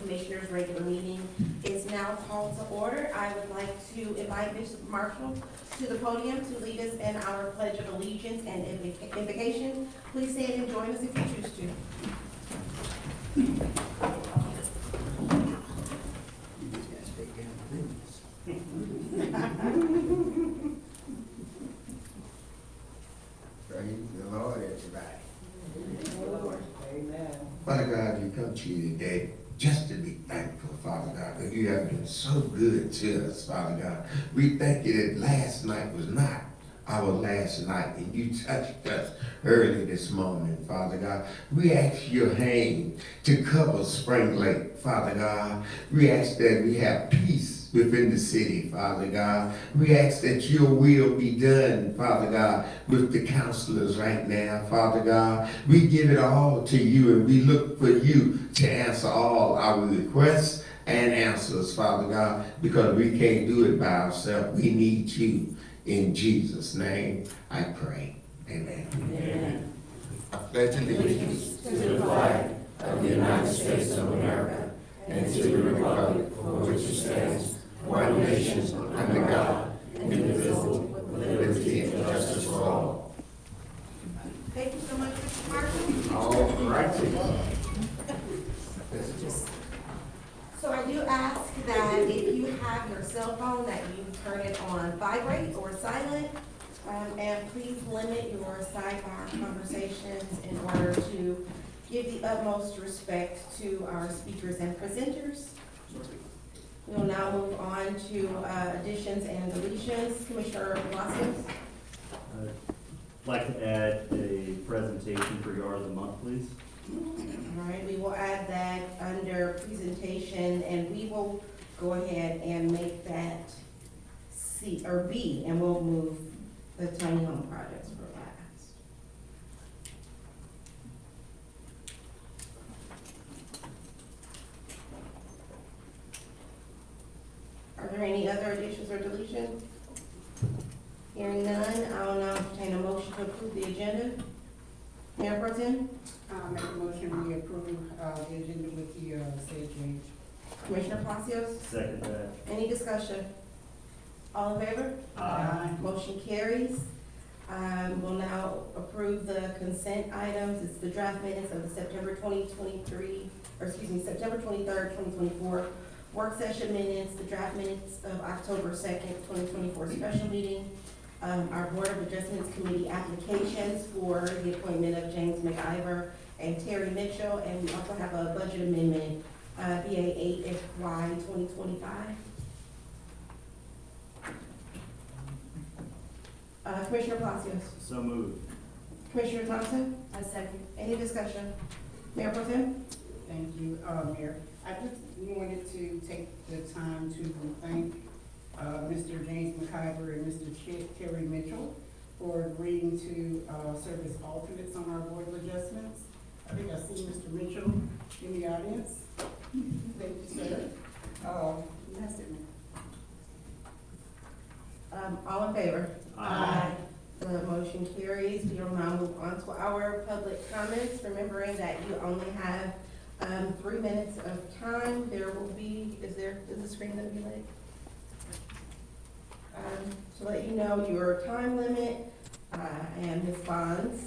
Commissioners regular meeting is now called to order. I would like to invite Bishop Marshall to the podium to lead us in our Pledge of Allegiance and invocation. Please stand and join us if you choose to. Praise the Lord, everybody. Amen. Father God, we come to you today just to be thankful, Father God, that you have been so good to us, Father God. We thank you that last night was not our last night, and you touched us early this morning, Father God. We ask your hand to cover Spring Lake, Father God. We ask that we have peace within the city, Father God. We ask that your will be done, Father God, with the counselors right now, Father God. We give it all to you, and we look for you to answer all our requests and answers, Father God, because we can't do it by ourselves. We need you. In Jesus' name, I pray. Amen. Amen. I pledge allegiance to the flag of the United States of America and to the republic for which it stands, one nation, under God, indivisible, with liberty and justice for all. Thank you so much, Mr. Marshall. all righty. So I do ask that if you have your cell phone, that you turn it on vibrate or silent. And please limit your sidebar conversations in order to give the utmost respect to our speakers and presenters. We will now move on to additions and deletions. Commissioner Palacios. I'd like to add a presentation for Yard of the Month, please. All right, we will add that under presentation, and we will go ahead and make that C or B, and we'll move the tiny home projects for last. Are there any other additions or deletions? Hearing none, I will now entertain a motion to approve the agenda. Mayor Pro Tem? I'll make a motion, we approve, the agenda with the, said change. Commissioner Palacios? Second that. Any discussion? All in favor? Motion carries. We'll now approve the consent items. It's the draft minutes of the September 2023, or excuse me, September 23rd, 2024 work session minutes, the draft minutes of October 2nd, 2024 special meeting, our Board of Adjustments Committee applications for the appointment of James McIver and Terry Mitchell, and we also have a budget amendment, BA 8 FY 2025. Commissioner Palacios? So moved. Commissioner Thompson? A second. Any discussion? Mayor Pro Tem? Thank you, Mayor. I just wanted to take the time to thank, Mr. James McIver and Mr. Terry Mitchell for agreeing to, serve as alternates on our Board of Adjustments. I think I see Mr. Mitchell in the audience. Thank you, sir. That's it, Mayor. All in favor? Aye. The motion carries. We will now move on to our public comments, remembering that you only have 3 minutes of time. There will be, is the screen gonna be lit? To let you know your time limit, and Ms. Bonds,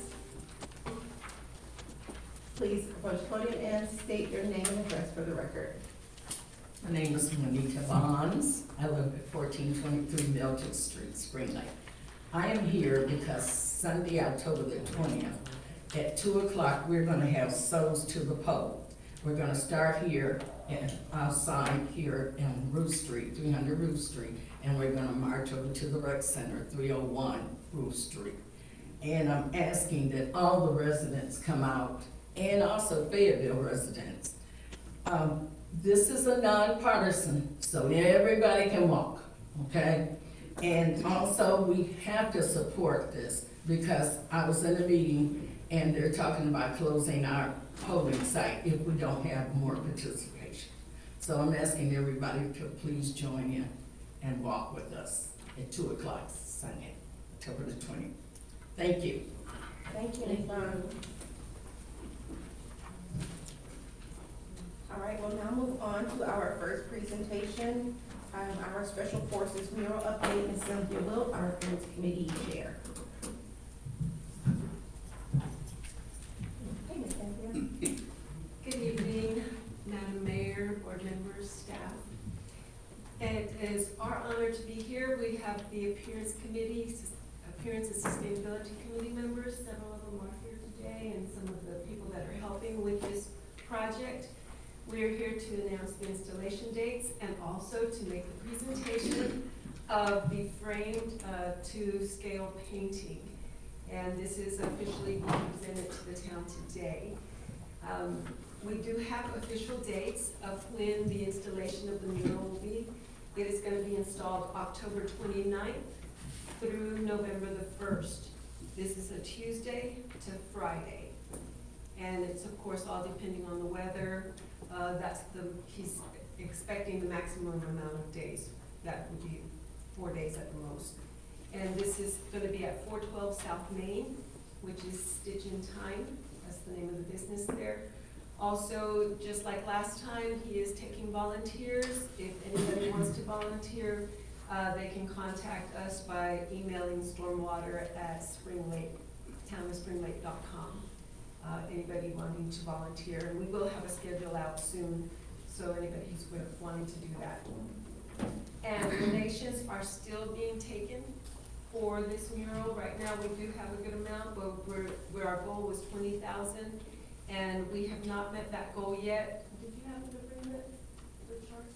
please approach the podium and state your name and address for the record. My name is Juanita Bonds. I live at 1423 Milton Street, Spring Lake. I am here because Sunday, October the 20th, at 2 o'clock, we're gonna have Souls to the Pole. We're gonna start here and outside here in Roof Street, 300 Roof Street, and we're gonna march over to the rec center, 301 Roof Street. And I'm asking that all the residents come out, and also Fayetteville residents. This is a nonpartisan, so everybody can walk, okay? And also, we have to support this, because I was in a meeting, and they're talking about closing our polling site if we don't have more participation. So I'm asking everybody to please join in and walk with us at 2 o'clock Sunday, October the 20th. Thank you. Thank you, Ms. Bonds. All right, we'll now move on to our first presentation, our Special Forces mural update, Ms. Cynthia Wilt, our Appearance Committee Chair. Hey, Ms. Cynthia. Good evening, Madam Mayor, board members, staff. It is our honor to be here. We have the Appearance Committee, Appearance and Sustainability Committee members. Several of them are here today, and some of the people that are helping with this project. We are here to announce the installation dates and also to make the presentation of the framed to-scale painting. And this is officially being presented to the town today. We do have official dates of when the installation of the mural will be. It is going to be installed October 29th through November the 1st. This is a Tuesday to Friday. And it's of course all depending on the weather. He's expecting the maximum amount of days. That would be 4 days at the most. And this is going to be at 412 South Main, which is Stitch in Time. That's the name of the business there. Also, just like last time, he is taking volunteers. If anybody wants to volunteer, they can contact us by emailing stormwater@townofspringlake.com. Anybody wanting to volunteer. And we will have a schedule out soon, so anybody who's wanting to do that. And donations are still being taken for this mural. Right now, we do have a good amount, but where our goal was 20,000. And we have not met that goal yet. Did you happen to bring the chart?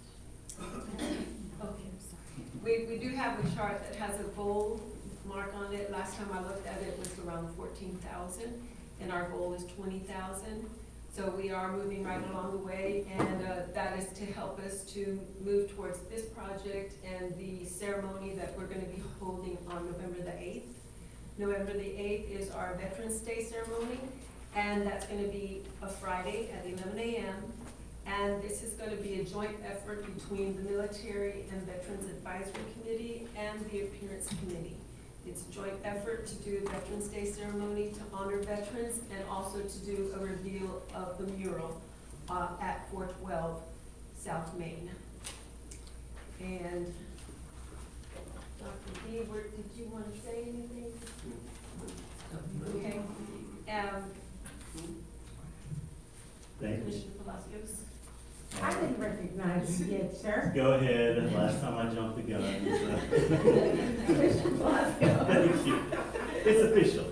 Okay, I'm sorry. We do have a chart that has a goal mark on it. Last time I looked at it, it was around 14,000, and our goal is 20,000. So we are moving right along the way, and that is to help us to move towards this project and the ceremony that we're going to be holding on November the 8th. November the 8th is our Veterans Day ceremony. And that's going to be a Friday at 11 a.m. And this is going to be a joint effort between the Military and Veterans Advisory Committee and the Appearance Committee. It's a joint effort to do a Veterans Day ceremony to honor veterans and also to do a reveal of the mural at 412 South Main. And Dr. B, did you want to say anything? Okay. Thank you. Commissioner Palacios. I didn't recognize you yet, sir. Go ahead, last time I jumped the gun. Commissioner Blasco. Thank you. It's official.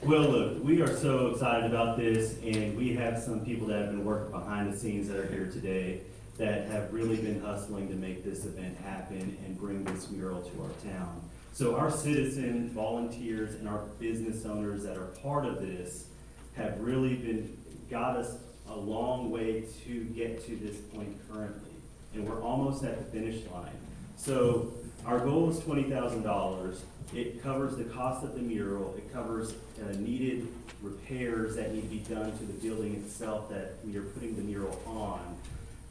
Well, look, we are so excited about this, and we have some people that have been working behind the scenes that are here today that have really been hustling to make this event happen and bring this mural to our town. So our citizens, volunteers, and our business owners that are part of this have really got us a long way to get to this point currently. And we're almost at the finish line. So our goal is $20,000. It covers the cost of the mural. It covers needed repairs that need to be done to the building itself that we are putting the mural on.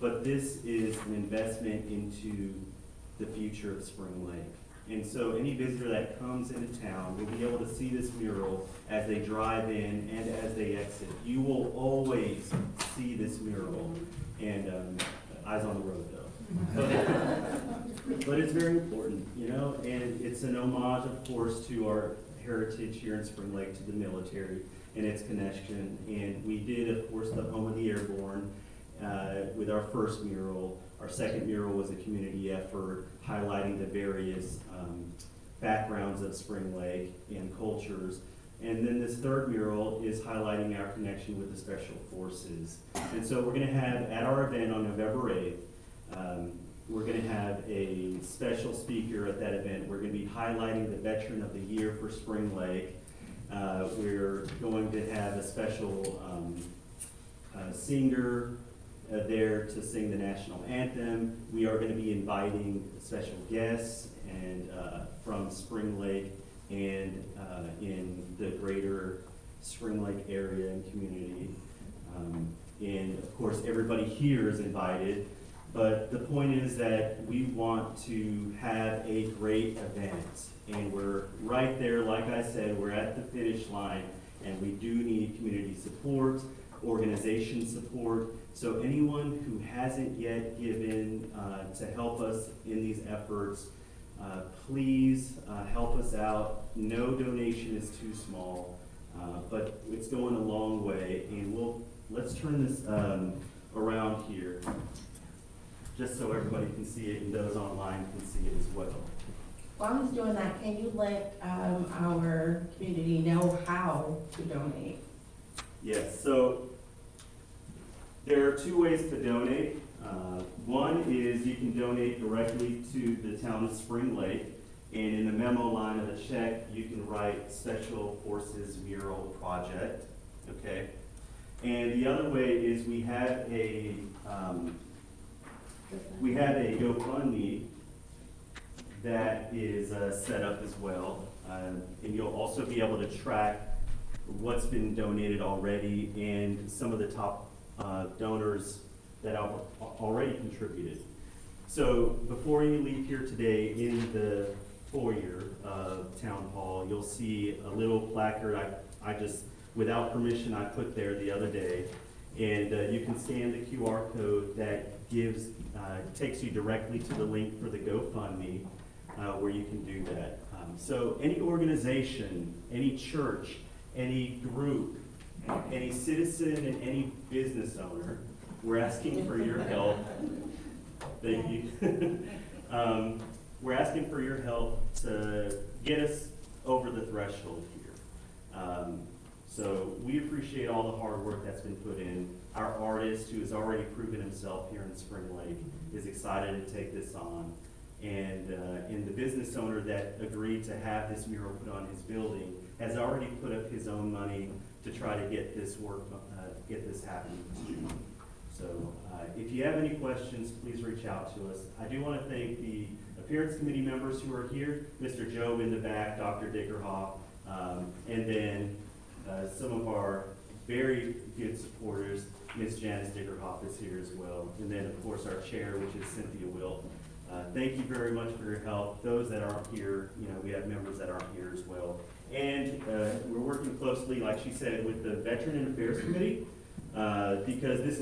But this is an investment into the future of Spring Lake. And so any visitor that comes into town will be able to see this mural as they drive in and as they exit. You will always see this mural, and eyes on the road though. But it's very important, you know, and it's an homage, of course, to our heritage here in Spring Lake, to the military and its connection. And we did, of course, the Home of the Airborne with our first mural. Our second mural was a community effort highlighting the various backgrounds of Spring Lake and cultures. And then this third mural is highlighting our connection with the Special Forces. And so we're going to have, at our event on November 8th, we're going to have a special speaker at that event. We're going to be highlighting the Veteran of the Year for Spring Lake. We're going to have a special singer there to sing the national anthem. We are going to be inviting special guests and from Spring Lake and in the greater Spring Lake area and community. And of course, everybody here is invited. But the point is that we want to have a great event. And we're right there, like I said, we're at the finish line, and we do need community support. organization support. So anyone who hasn't yet given to help us in these efforts, please help us out. No donation is too small, but it's going a long way. And let's turn this around here, just so everybody can see it and those online can see it as well. While he's doing that, can you let our community know how to donate? Yes, so there are two ways to donate. One is you can donate directly to the town of Spring Lake, and in the memo line of the check, you can write Special Forces Mural Project, okay? And the other way is we have a GoFundMe that is set up as well. And you'll also be able to track what's been donated already and some of the top donors that have already contributed. So before you leave here today, in the foyer of Town Hall, you'll see a little placard I just, without permission, I put there the other day. And you can scan the QR code that takes you directly to the link for the GoFundMe, where you can do that. So any organization, any church, any group, any citizen, and any business owner, we're asking for your help. Thank you. We're asking for your help to get us over the threshold here. So we appreciate all the hard work that's been put in. Our artist, who has already proven himself here in Spring Lake, is excited to take this on. And the business owner that agreed to have this mural put on his building has already put up his own money to try to get this work, get this happening. So if you have any questions, please reach out to us. I do want to thank the Appearance Committee members who are here, Mr. Joe in the back, Dr. Dickerhoff, and then some of our very good supporters. Ms. Janice Dickerhoff is here as well. And then, of course, our chair, which is Cynthia Wilt. Thank you very much for your help. Those that aren't here, we have members that aren't here as well. And we're working closely, like she said, with the Veteran and Affairs Committee, because this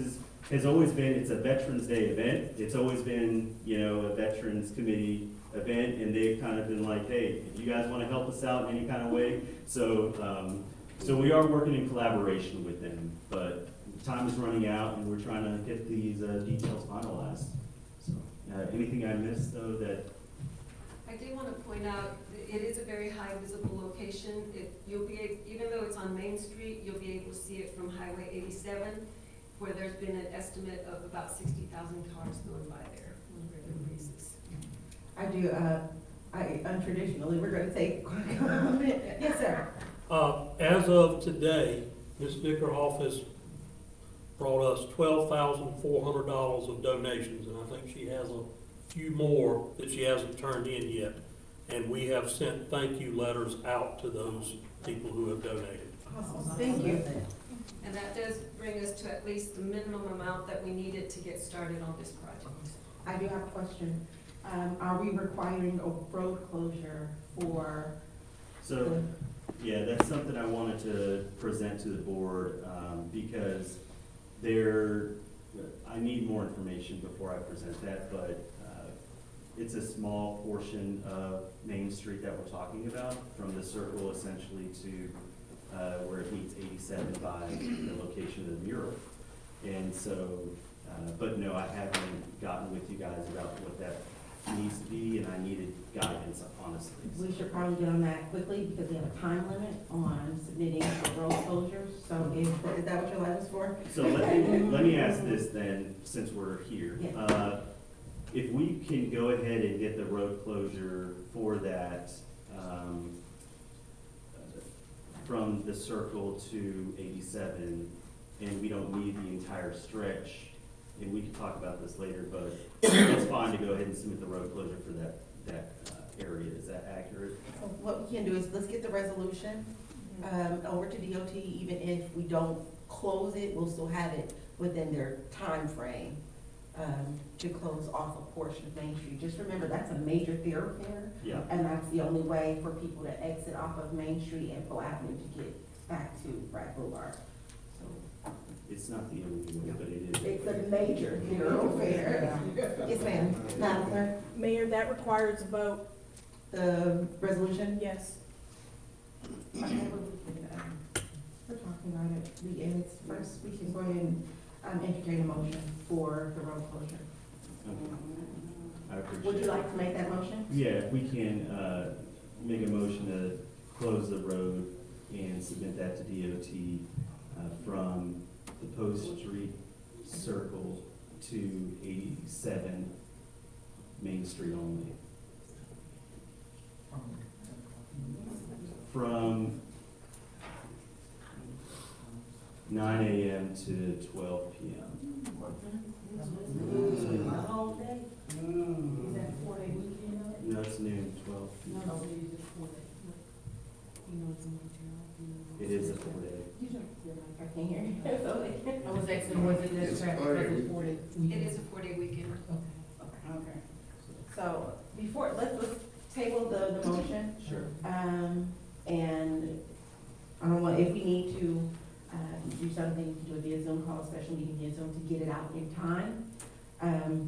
has always been, it's a Veterans Day event. It's always been, a Veterans Committee event, and they've kind of been like, hey, if you guys want to help us out in any kind of way. So, so we are working in collaboration with them, but time is running out, and we're trying to get these details finalized. So, anything I missed, though, that? I do want to point out, it is a very high visible location. Even though it's on Main Street, you'll be able to see it from Highway 87, where there's been an estimate of about 60,000 cars going by there on a regular basis. I do, untraditionally, we're gonna take comment. Yes, sir. As of today, Ms. Dickerhoff has brought us $12,400 of donations, and I think she has a few more that she hasn't turned in yet. And we have sent thank you letters out to those people who have donated. Awesome, thank you. And that does bring us to at least the minimum amount that we needed to get started on this project. I do have a question. Are we requiring a road closure for? So, yeah, that's something I wanted to present to the board, because I need more information before I present that, but it's a small portion of Main Street that we're talking about, from the circle essentially to where it meets 87 by the location of the mural. And so, but no, I haven't gotten with you guys about what that needs to be, and I needed guidance, honestly. We should probably get on that quickly, because we have a time limit on submitting for road closures. So is that what your letter's for? So let me ask this then, since we're here. Yeah. If we can go ahead and get the road closure for that, from the circle to 87, and we don't need the entire stretch, and we can talk about this later, but it's fine to go ahead and submit the road closure for that area. Is that accurate? So what we can do is, let's get the resolution over to DOT. Even if we don't close it, we'll still have it within their time frame to close off a portion of Main Street. Just remember, that's a major thoroughfare. Yeah. And that's the only way for people to exit off of Main Street and Poe Avenue to get back to Bragg Boulevard. So It's not the only one, but it is. It's a major thoroughfare. Yes, ma'am. Madam Clerk, Mayor, that requires a vote, the resolution? yes. We're talking about it, the ends first, we can go ahead and entertain a motion for the road closure. I appreciate Would you it. like to make that motion? Yeah, if we can, make a motion to close the road and submit that to DOT, from the Post Street Circle to 87 Main Street only. From 9 AM to 12 PM. The whole day? Is that 4-day weekend? No, it's noon, 12 PM. It is a 4-day. I can't hear you. I was asking, was it this traffic, was it 40? It is a 4-day weekend. Okay. So, before, let's table the motion. Sure. And I don't know if we need to, do something, do a via Zoom call, special meeting via Zoom to get it out in time.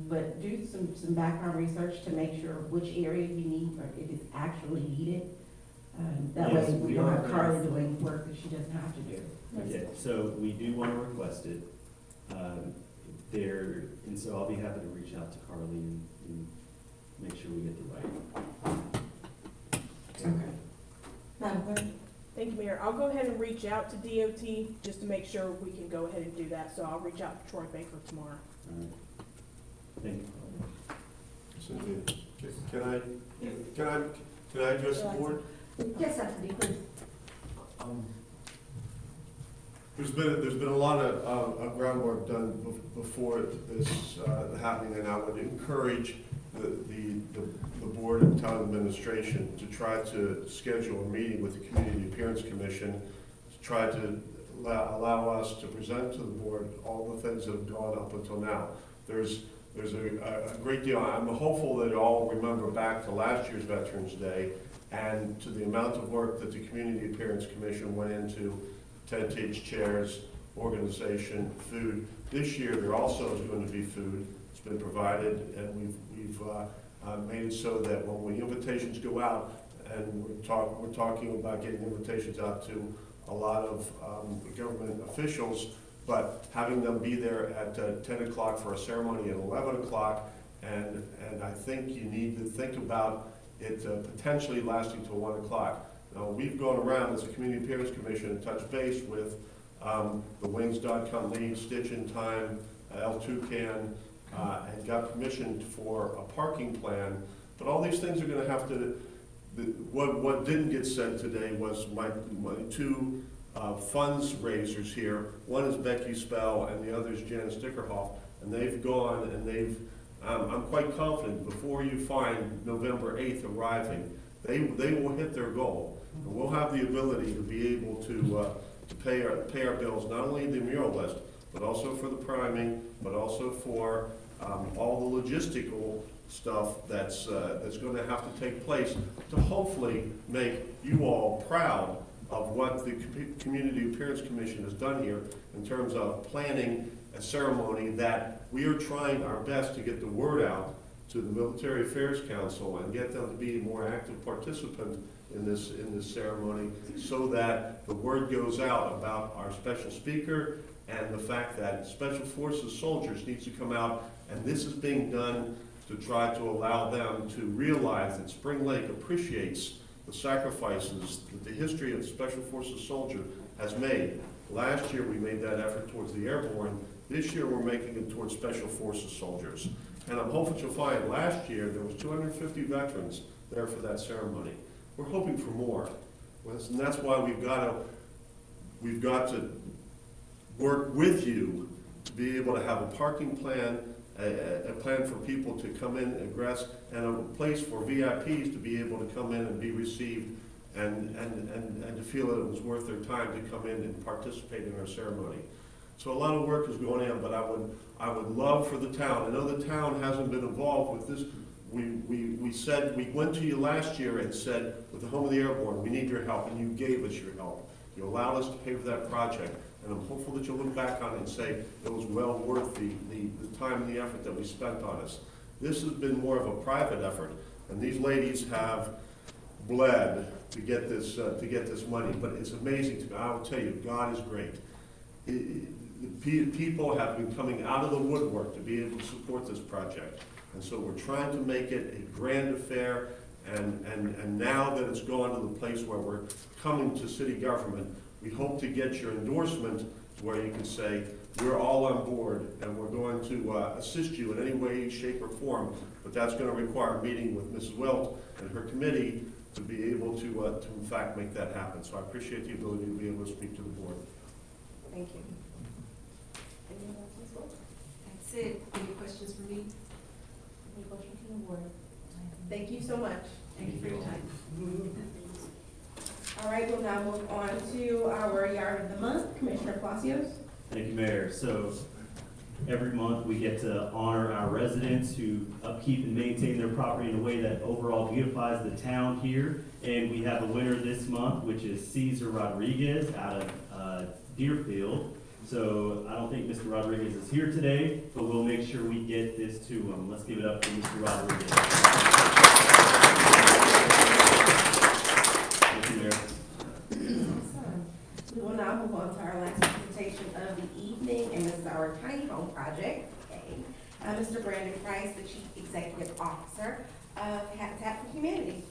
But do some background research to make sure which area you need, or if it's actually needed. That way Yes, we we don't are have gonna- Carly doing work that she doesn't have to do. Yeah, so we do want to request it. And so I'll be happy to reach out to Carly and make sure we get the right. Okay. Madam Clerk? Thank you, Mayor. I'll go ahead and reach out to DOT just to make sure we can go ahead and do that. So I'll reach out to Troy Baker tomorrow. All right. Thank you. Can I address the board? Yes, Dr. D, please. There's been a lot of groundwork done before this happening, and I would encourage the board and town administration to try to schedule a meeting with the Community Appearance Commission to try to allow us to present to the board all the things that have gone up until now. There's a great deal. I'm hopeful that you all remember back to last year's Veterans Day and to the amount of work that the Community Appearance Commission went into tentage, chairs, organization, food. This year, there also is going to be food. It's been provided, and we've made it so that when invitations go out, and we're talking about getting invitations out to a lot of government officials, but having them be there at 10 o'clock for a ceremony at 11 o'clock, and I think you need to think about it potentially lasting till 1 o'clock. Now, we've gone around as a Community Appearance Commission and touched base with the Wings.com lead, Stitch in Time, L2CAN, and got permission for a parking plan. But all these things are going to have to, what didn't get said today was my two funds raisers here. One is Becky Spell and the other is Janice Dickerhoff. And they've gone and I'm quite confident before you find November 8th arriving, they will hit their goal. And we'll have the ability to be able to pay our bills, not only the mural list, but also for the priming, but also for all the logistical stuff that's going to have to take place to hopefully make you all proud of what the Community Appearance Commission has done here in terms of planning a ceremony that we are trying our best to get the word out to the Military Affairs Council and get them to be a more active participant in this ceremony, so that the word goes out about our special speaker and the fact that Special Forces soldiers needs to come out, and this is being done to try to allow them to realize that Spring Lake appreciates the sacrifices that the history of the Special Forces soldier has made. Last year we made that effort towards the airborne. This year we're making it towards Special Forces soldiers. And I'm hoping you'll find last year there was 250 veterans there for that ceremony. We're hoping for more. And that's why we've got to work with you to be able to have a parking plan, a plan for people to come in and egress, and a place for VIPs to be able to come in and be received and to feel that it was worth their time to come in and participate in our ceremony. So a lot of work is going on, but I would love for the town. I know the town hasn't been involved with this. We said, we went to you last year and said, with the Home of the Airborne, we need your help, and you gave us your help. You allowed us to pay for that project. and I'm hopeful that you'll look back on it and say it was well worth the time and the effort that we spent on this. This has been more of a private effort, and these ladies have bled to get this money, but it's amazing to me. I will tell you, God is great. People have been coming out of the woodwork to be able to support this project, and so we're trying to make it a grand affair, and now that it's gone to the place where we're coming to city government, we hope to get your endorsement where you can say, we're all on board, and we're going to assist you in any way, shape, or form, but that's going to require a meeting with Mrs. Wilt and her committee to be able to in fact make that happen. So I appreciate the ability to be able to speak to the board. Thank you. Anyone else, Ms. Wolf? That's it. Any questions for me? Any questions from the board? Thank you so much. Thank you for your time. All right, we'll now move on to our Yard of the Month. Commissioner Palacios. Thank you, Mayor. So every month we get to honor our residents who upkeep and maintain their property in a way that overall beautifies the town here. And we have a winner this month, which is Cesar Rodriguez out of Deerfield. So I don't think Mr. Rodriguez is here today, but we'll make sure we get this to him. Let's give it up for Mr. Rodriguez. Thank you, Mayor. We will now move on to our last presentation of the evening, and this is our tiny home project. Okay. Mr. Brandon Price, the Chief Executive Officer of Habitat for Humanity.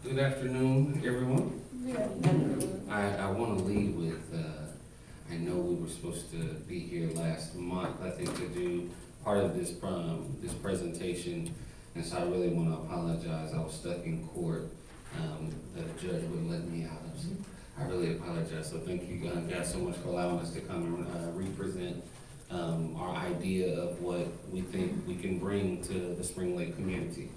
Good afternoon, everyone. I want to lead with, I know we were supposed to be here last month, I think, to do part of this presentation, and so I really want to apologize. I was stuck in court. The judge wouldn't let me out. So I really apologize. So thank you guys so much for allowing us to come and represent our idea of what we think we can bring to the Spring Lake community.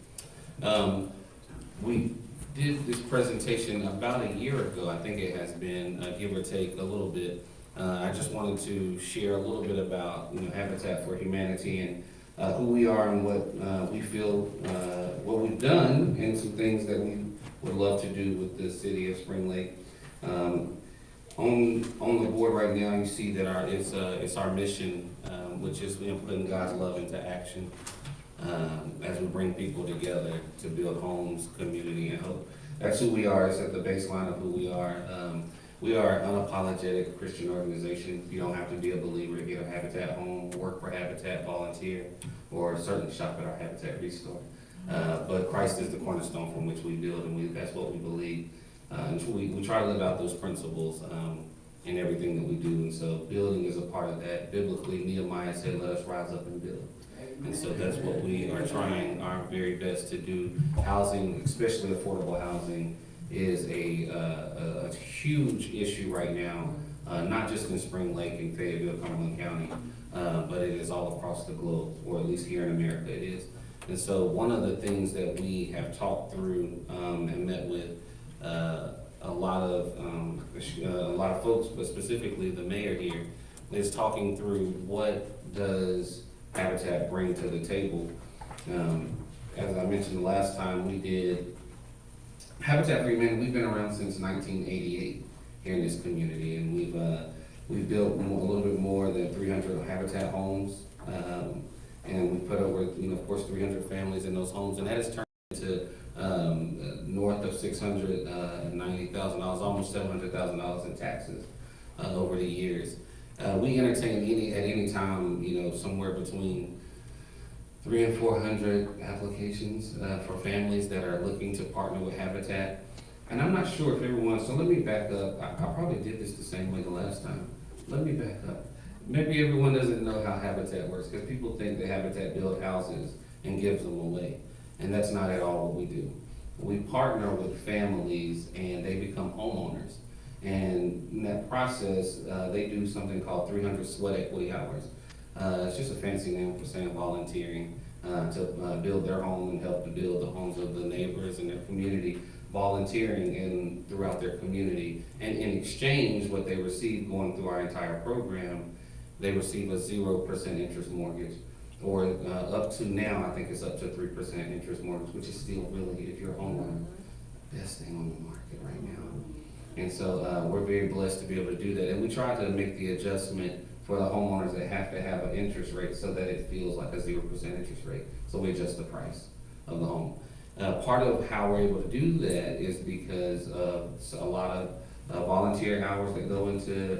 We did this presentation about a year ago. I think it has been, give or take a little bit. I just wanted to share a little bit about Habitat for Humanity and who we are and what we feel, what we've done, and some things that we would love to do with the city of Spring Lake. On the board right now, you see that it's our mission, which is putting God's love into action. As we bring people together to build homes, community, and hope. That's who we are. It's at the baseline of who we are. We are an unapologetic Christian organization. You don't have to be a believer to get a Habitat home, work for Habitat, volunteer, or certainly shop at our Habitat Restore. But Christ is the cornerstone from which we build, and that's what we believe. And we try to live out those principles in everything that we do. And so building is a part of that. Biblically, Nehemiah said, let us rise up and build. And so that's what we are trying our very best to do. Housing, especially affordable housing, is a huge issue right now, not just in Spring Lake and Fayetteville, Cumberland County, but it is all across the globe, or at least here in America it is. And so one of the things that we have talked through and met with a lot of folks, but specifically the mayor here, is talking through what does Habitat bring to the table. As I mentioned the last time we did, Habitat for Humanity, we've been around since 1988 here in this community, and we've built a little bit more than 300 Habitat homes, and we put over, of course, 300 families in those homes, and that has turned into north of $690,000, almost $700,000 in taxes over the years. We entertain at any time, somewhere between 300 and 400 applications for families that are looking to partner with Habitat. And I'm not sure if everyone, so let me back up. I probably did this the same way the last time. Let me back up. Maybe everyone doesn't know how Habitat works, because people think that Habitat builds houses and gives them away. And that's not at all what we do. We partner with families and they become homeowners. And in that process, they do something called 300 sweat equity hours. It's just a fancy name for saying volunteering to build their home and help to build the homes of the neighbors in their community, volunteering throughout their community. And in exchange, what they receive going through our entire program, they receive a 0% interest mortgage, or up to now, I think it's up to 3% interest mortgage, which is still really, if you're a homeowner, best thing on the market right now. And so we're very blessed to be able to do that. And we try to make the adjustment for the homeowners that have to have an interest rate so that it feels like a 0% interest rate. So we adjust the price of the home. Part of how we're able to do that is because of a lot of volunteer hours that go into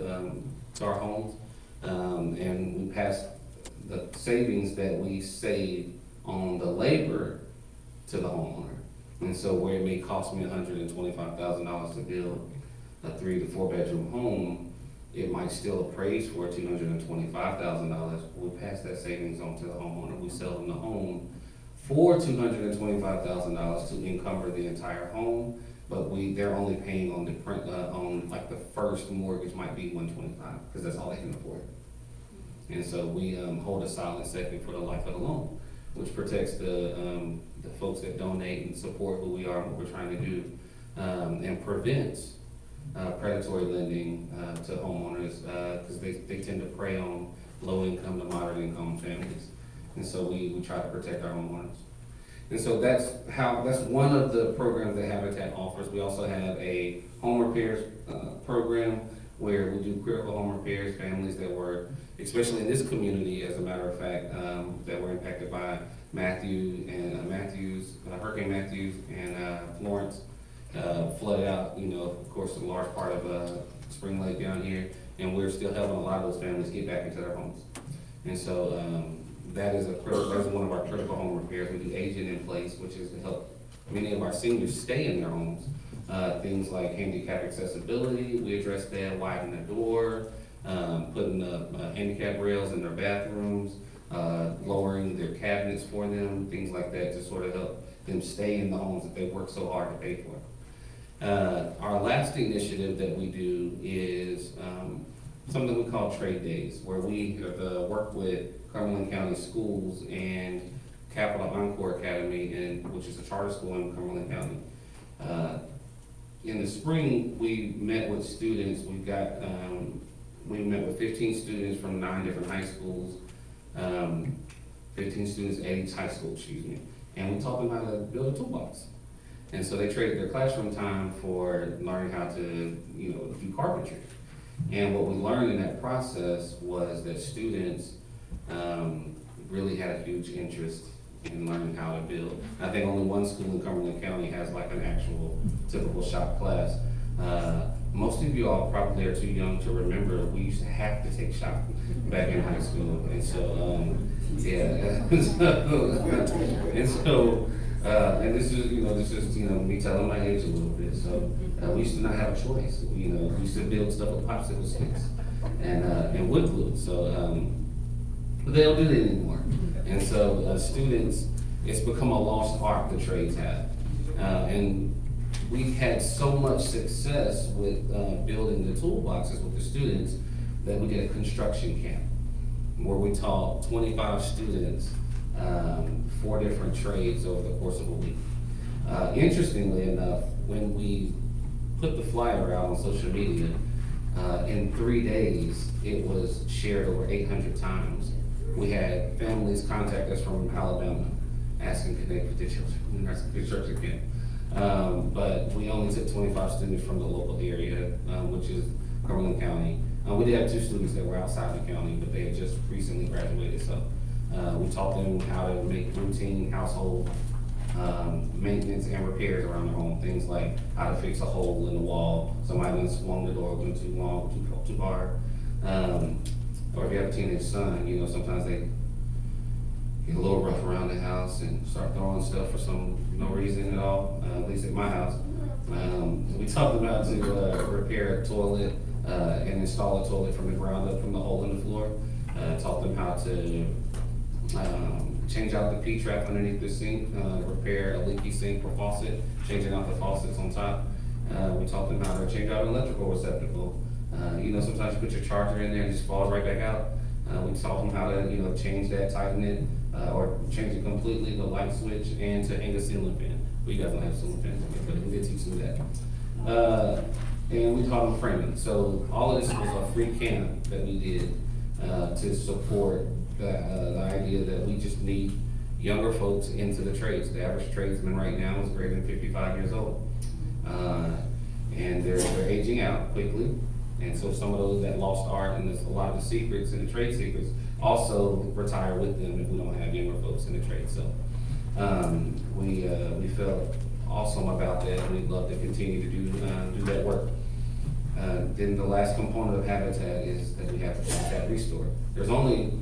to our homes. And we pass the savings that we save on the labor to the homeowner. And so where it may cost me $125,000 to build a 3 to 4 bedroom home, it might still appraise for $225,000. We pass that savings on to the homeowner. We sell them the home for $225,000 to encumber the entire home, but they're only paying on on like the first mortgage might be $125 because that's all they can afford. And so we hold a silent second for the life of the loan, which protects the folks that donate and support who we are and what we're trying to do, and prevents predatory lending to homeowners because they tend to prey on low income to moderate income families. And so we try to protect our homeowners. And so that's one of the programs that Habitat offers. We also have a home repairs program where we do critical home repairs, families that were, especially in this community, as a matter of fact, that were impacted by Hurricane Matthews and Florence, flooded out, of course, a large part of Spring Lake down here, and we're still helping a lot of those families get back into their homes. And so that's one of our critical home repairs. We do aging in place, which is to help many of our seniors stay in their homes. Things like handicap accessibility, we address that, widen the door, putting up handicap rails in their bathrooms, lowering their cabinets for them, things like that to sort of help them stay in the homes that they work so hard to pay for. Our last initiative that we do is something we call Trade Days, where we work with Cumberland County Schools and Capital Encore Academy, which is a charter school in Cumberland County. In the spring, we met with students. We met with 15 students from 9 different high schools, 15 students at each high school, and we taught them how to build a toolbox. And so they traded their classroom time for learning how to, do carpentry. And what we learned in that process was that students really had a huge interest in learning how to build. I think only one school in Cumberland County has like an actual typical shop class. Most of you all probably are too young to remember we used to have to take shop back in high school. And so, and this is me telling my age a little bit. So we used to not have a choice. We used to build stuff with popsicle sticks and wood glue. So, but they don't do that anymore. And so students, it's become a lost art the trades have. And we've had so much success with building the toolboxes with the students that we did a construction camp where we taught 25 students 4 different trades over the course of a week. Interestingly enough, when we put the flyer out on social media, in 3 days, it was shared over 800 times. We had families contact us from Alabama asking could they put their children in our construction camp. But we only took 25 students from the local area, which is Cumberland County. We did have 2 students that were outside the county, but they had just recently graduated. So we taught them how to make routine household maintenance and repairs around their home. Things like how to fix a hole in the wall. Somebody done swung the door open too long, too hard. Or if you have a teenage son, sometimes they get a little rough around the house and start throwing stuff for no reason at all, at least at my house. We taught them how to repair a toilet and install a toilet from the ground up from the hole in the floor. Taught them how to change out the P-trap underneath the sink, repair a leaky sink or faucet, changing out the faucets on top. We taught them how to change out an electrical receptacle. Sometimes you put your charger in there and it just falls right back out. We taught them how to, change that, tighten it, or change it completely, the light switch, and to hang a ceiling fan. We guys don't have ceiling fans, but we did teach them that. And we taught them framing. So all of this was a free camp that we did to support the idea that we just need younger folks into the trades. The average tradesman right now is greater than 55 years old. And they're aging out quickly. And so some of those that lost art and a lot of the secrets and the trade secrets also retire with them if we don't have younger folks in the trade. So we felt awesome about that, and we'd love to continue to do that work. Then the last component of Habitat is that we have the Habitat Restore. There's only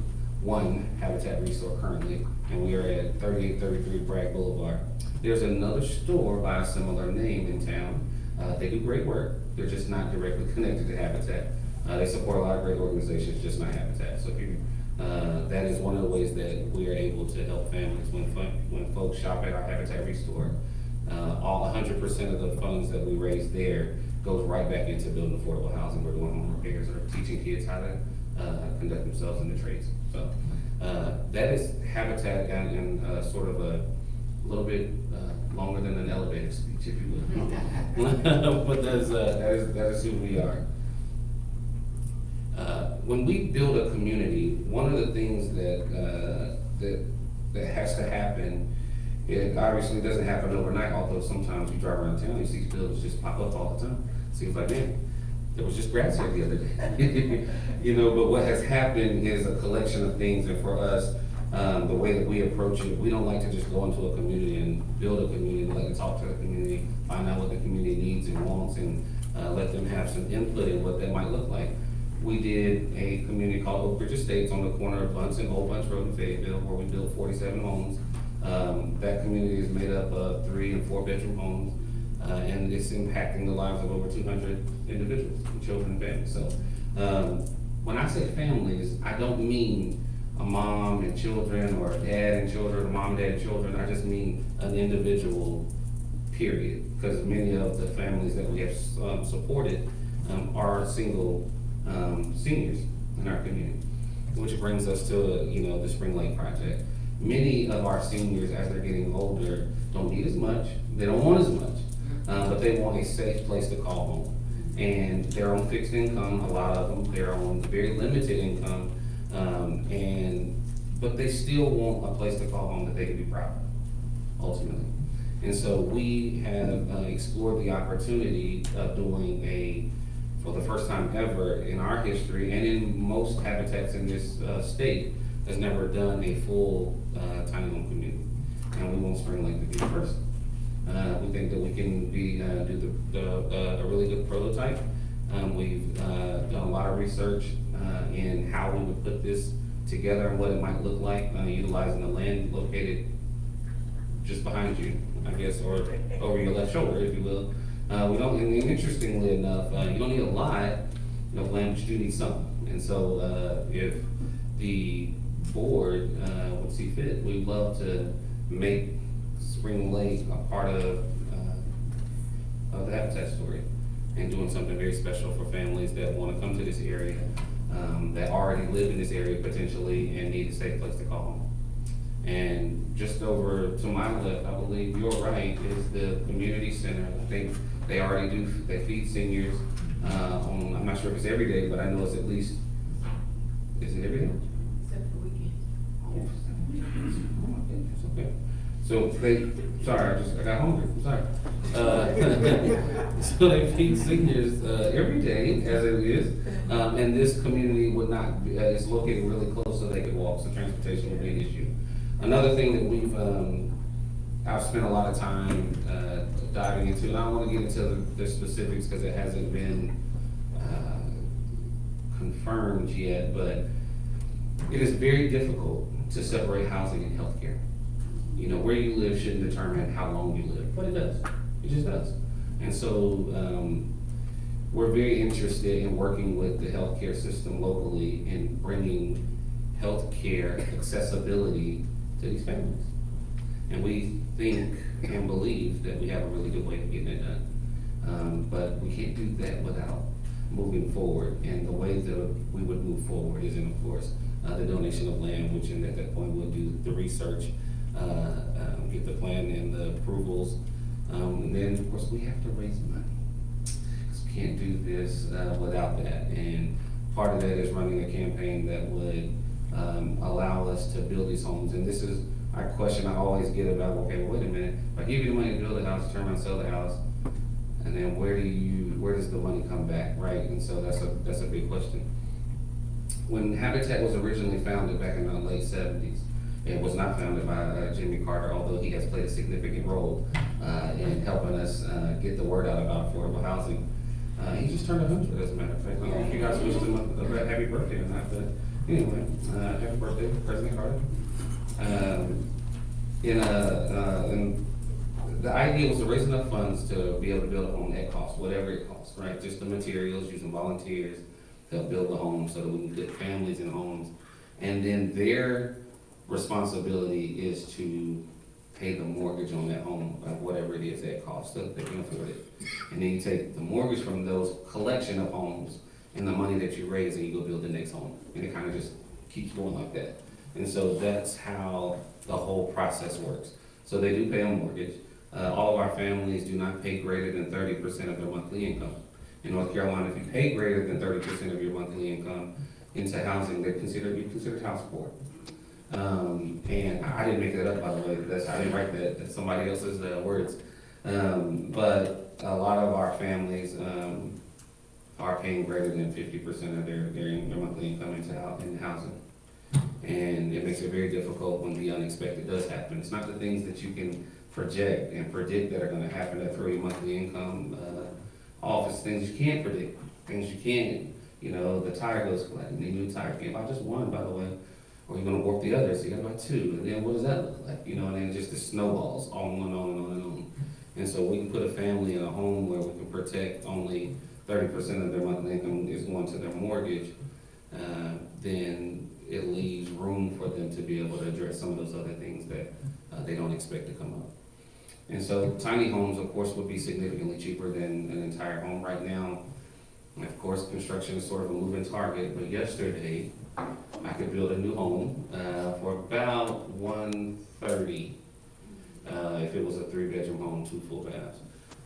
one Habitat Restore currently, and we are at 3833 Bragg Boulevard. There's another store by a similar name in town. They do great work. They're just not directly connected to Habitat. They support a lot of great organizations, just not Habitat. So if you, that is one of the ways that we are able to help families when folks shop at our Habitat Restore. All 100% of the funds that we raise there goes right back into building affordable housing. We're doing home repairs or teaching kids how to conduct themselves in the trades. So that is Habitat and sort of a little bit longer than an elevator speech, if you will. But that is who we are. When we build a community, one of the things that has to happen, it obviously doesn't happen overnight, although sometimes you drive around town, you see buildings just pop up all the time. Seems like, man, there was just grass here the other day. You know, but what has happened is a collection of things, and for us, the way that we approach it, we don't like to just go into a community and build a community. We like to talk to the community, find out what the community needs and wants, and let them have some input in what that might look like. We did a community called Oak Ridge Estates on the corner of Bunce and Old Bunch Road in Fayetteville, where we built 47 homes. That community is made up of 3 and 4 bedroom homes, and it's impacting the lives of over 200 individuals, children and families. So when I say families, I don't mean a mom and children, or a dad and children, or mom, dad and children. I just mean an individual, period. Because many of the families that we have supported are single seniors in our community, which brings us to the Spring Lake Project. Many of our seniors, as they're getting older, don't need as much, they don't want as much, but they want a safe place to call home. And they're on fixed income, a lot of them, they're on very limited income, but they still want a place to call home that they can be proud of, ultimately. And so we have explored the opportunity of doing for the first time ever in our history, and in most habitats in this state, has never done a full tiny home community. And we want Spring Lake to be the first. We think that we can do a really good prototype. We've done a lot of research in how we would put this together and what it might look like, utilizing the land located just behind you, I guess, or over your left shoulder, if you will. We don't, and interestingly enough, you don't need a lot of land, but you do need some. And so if the board would see fit, we'd love to make Spring Lake a part of the Habitat story, and doing something very special for families that want to come to this area, that already live in this area potentially and need a safe place to call home. And just over to my left, I believe you're right, is the community center. I think they already they feed seniors I'm not sure if it's every day, but I know it's at least, is it every day? Except for weekends. Oh my goodness, okay. So I got hungry, I'm sorry. So they feed seniors every day, as it is, and this community would not, it's located really close so they could walk, so transportation would be an issue. Another thing that I've spent a lot of time diving into, and I don't want to get into the specifics because it hasn't been confirmed yet, but it is very difficult to separate housing and healthcare. You know, where you live shouldn't determine how long you live, but it does. It just does. And so we're very interested in working with the healthcare system locally in bringing healthcare accessibility to these families. And we think and believe that we have a really good way of getting it done. But we can't do that without moving forward. And the way that we would move forward is, of course, the donation of land, which at that point we'll do the research, get the plan and the approvals. And then, of course, we have to raise money. Because we can't do this without that. And part of that is running a campaign that would allow us to build these homes. And this is our question I always get about, okay, well, wait a minute, if I give you the money to build a house, turn around and sell the house, And then where does the money come back, right? And so that's a big question. When Habitat was originally founded back in the late 70s, it was not founded by Jimmy Carter, although he has played a significant role in helping us get the word out about affordable housing. He just turned 100, as a matter of fact. I don't know if you guys wished him a happy birthday or not, but anyway, happy birthday, President Carter. And the idea was to raise enough funds to be able to build a home at cost, whatever it costs, right? Just the materials, using volunteers to help build the home so that we can get families in homes. And then their responsibility is to pay the mortgage on that home, like whatever it is that costs, so that they can afford it. And then you take the mortgage from those collection of homes and the money that you raise and you go build the next home. And it kind of just keeps going like that. And so that's how the whole process works. So they do pay a mortgage. All of our families do not pay greater than 30% of their monthly income. In North Carolina, if you pay greater than 30% of your monthly income into housing, you're considered house poor. And I didn't make that up, by the way. I didn't write that. That's somebody else's words. But a lot of our families are paying greater than 50% of their monthly income into housing. And it makes it very difficult when the unexpected does happen. It's not the things that you can project and predict that are going to happen that throw your monthly income off. It's things you can't predict, things you can. You know, the tire goes flat, and you need a new tire. You can't buy just one, by the way, or you're going to warp the other, so you got to buy two. And then what does that look like? You know, and then just the snowballs on and on and on and on. And so we can put a family in a home where we can protect only 30% of their monthly income is going to their mortgage. Then it leaves room for them to be able to address some of those other things that they don't expect to come up. And so tiny homes, of course, would be significantly cheaper than an entire home right now. And of course, construction is sort of a moving target, but yesterday I could build a new home for about $130 if it was a 3-bedroom home, 2 full baths.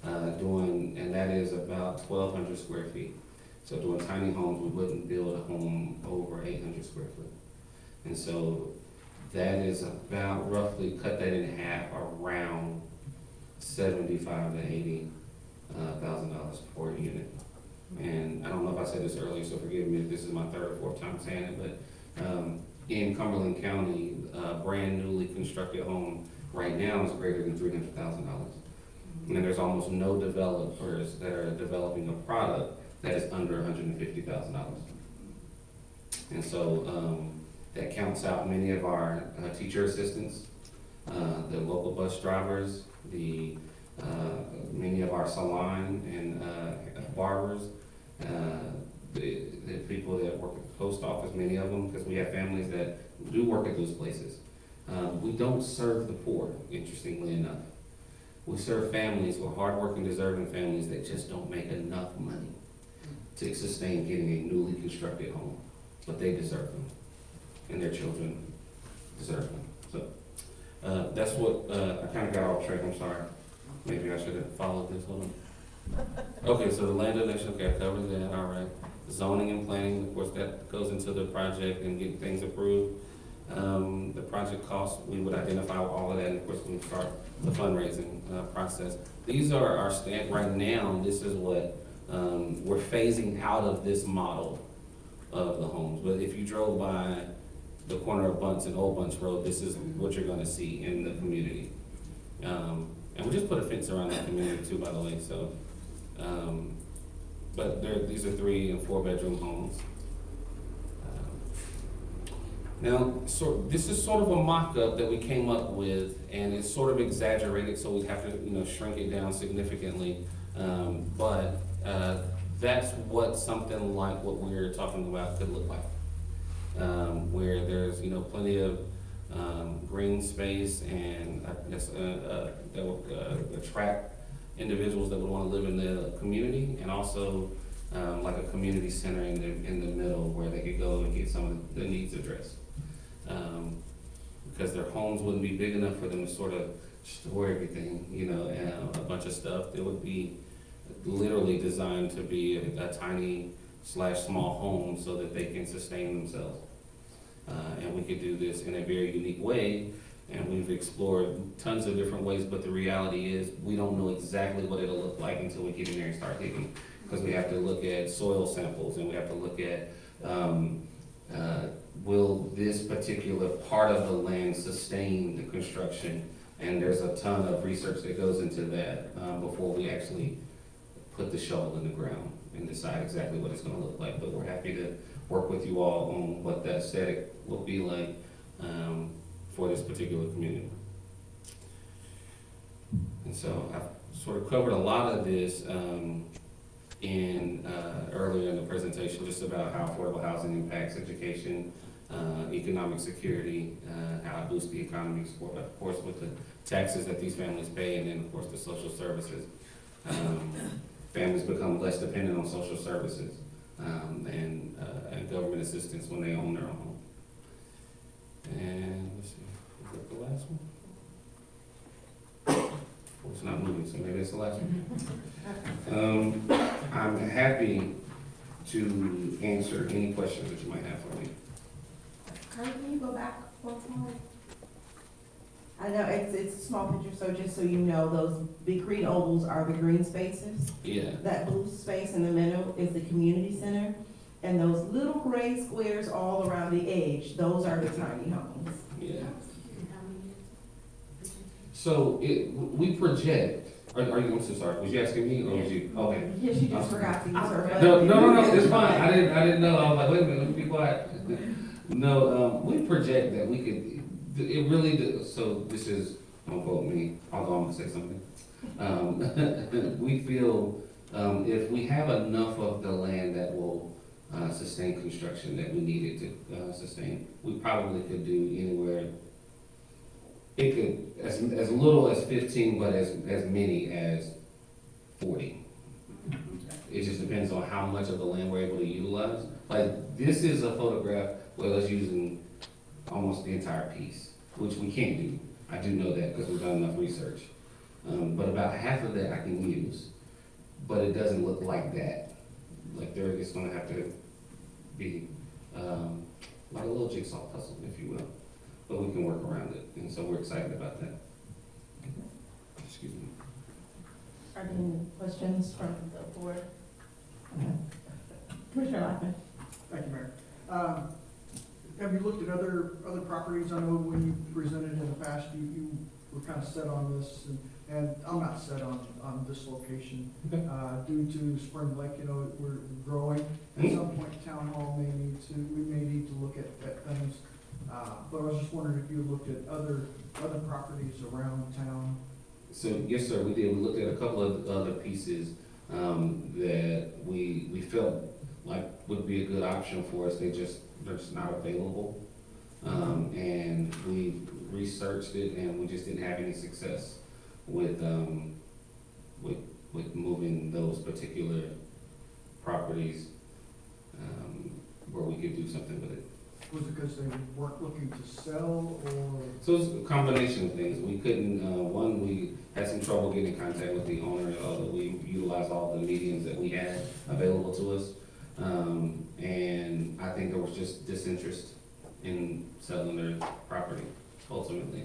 And that is about 1,200 square feet. So doing tiny homes, we wouldn't build a home over 800 square foot. And so that is about roughly, cut that in half, around $75,000 to $80,000 per unit. And I don't know if I said this earlier, so forgive me if this is my 3rd or 4th time saying it, but in Cumberland County, a brand newly constructed home right now is greater than $300,000. And there's almost no developers that are developing a product that is under $150,000. And so that counts out many of our teacher assistants, the local bus drivers, many of our salon and barbers, the people that work at the post office, many of them, because we have families that do work at those places. We don't serve the poor, interestingly enough. We serve families, we're hardworking, deserving families that just don't make enough money to sustain getting a newly constructed home, but they deserve them, and their children deserve them. So that's what, I kind of got off track, I'm sorry. Maybe I should have followed this one. Okay, so the land donation, okay, I covered that, all right. Zoning and planning, of course, that goes into the project and getting things approved. The project costs, we would identify all of that, and of course, we start the fundraising process. These are our right now, this is what we're phasing out of this model of the homes. But if you drove by the corner of Bunts and Old Bunts Road, this is what you're gonna see in the community. And we just put a fence around that community too, by the way, so. But these are 3 and 4 bedroom homes. Now, this is sort of a mock-up that we came up with, and it's sort of exaggerated, so we have to, shrink it down significantly. But that's what something like what we're talking about could look like, where there's, plenty of green space, and that will attract individuals that would want to live in the community, and also like a community center in the middle where they could go and get some of the needs addressed. Because their homes wouldn't be big enough for them to sort of store everything, and a bunch of stuff. It would be literally designed to be a tiny/small home so that they can sustain themselves. And we could do this in a very unique way And we've explored tons of different ways, but the reality is, we don't know exactly what it'll look like until we get in there and start digging. Because we have to look at soil samples, and we have to look at, will this particular part of the land sustain the construction? And there's a ton of research that goes into that, before we actually put the shovel in the ground and decide exactly what it's gonna look like. But we're happy to work with you all on what that aesthetic will be like, for this particular community. And so I've sort of covered a lot of this, earlier in the presentation, just about how affordable housing impacts education, economic security, how it boosts the economy, of course, with the taxes that these families pay, and then, of course, the social services. Families become less dependent on social services, and government assistance when they own their own home. And let's see, is that the last one? Well, it's not moving, so maybe it's the last one. I'm happy to answer any questions that you might have for me. Kurt, can you go back one slide? I know it's a small picture, so just so you know, those big green ovals are the green spaces. Yeah. That blue space in the middle is the community center, and those little gray squares all around the edge, those are the tiny homes. Yeah. So we project, are you, I'm so sorry, was you asking me or was you, okay. Yes, you just forgot to use her. No, it's fine, I didn't know, I was like, wait a minute, let me be quiet. No, we project that we could, it really, so this is, don't quote me, although I'm gonna say something. We feel, if we have enough of the land that will sustain construction that we needed to sustain, we probably could do anywhere. It could, as little as 15, but as many as 40. It just depends on how much of the land we're able to utilize. Like, this is a photograph where it's using almost the entire piece, which we can't do. I do know that because we've done enough research. But about half of that I can use, but it doesn't look like that. Like, it's gonna have to be like a little jigsaw puzzle, if you will. But we can work around it, and so we're excited about that. Excuse me. Are there any questions from the board? Commissioner Lackman. Thank you, Mayor. Have you looked at other properties? I know when you presented in the past, you were kind of set on this, and I'm not set on this location. Okay. Due to Spring Lake, we're growing. At some point, Town Hall we may need to look at things. But I was just wondering if you looked at other properties around town. So, yes, sir, we did. We looked at a couple of other pieces that we felt like would be a good option for us. They're just not available. And we researched it, and we just didn't have any success with moving those particular properties where we could do something with it. Was it because they weren't looking to sell, or? So it's a combination of things. We couldn't, one, we had some trouble getting in contact with the owner. We utilized all the mediums that we had available to us. And I think there was just disinterest in selling their property, ultimately,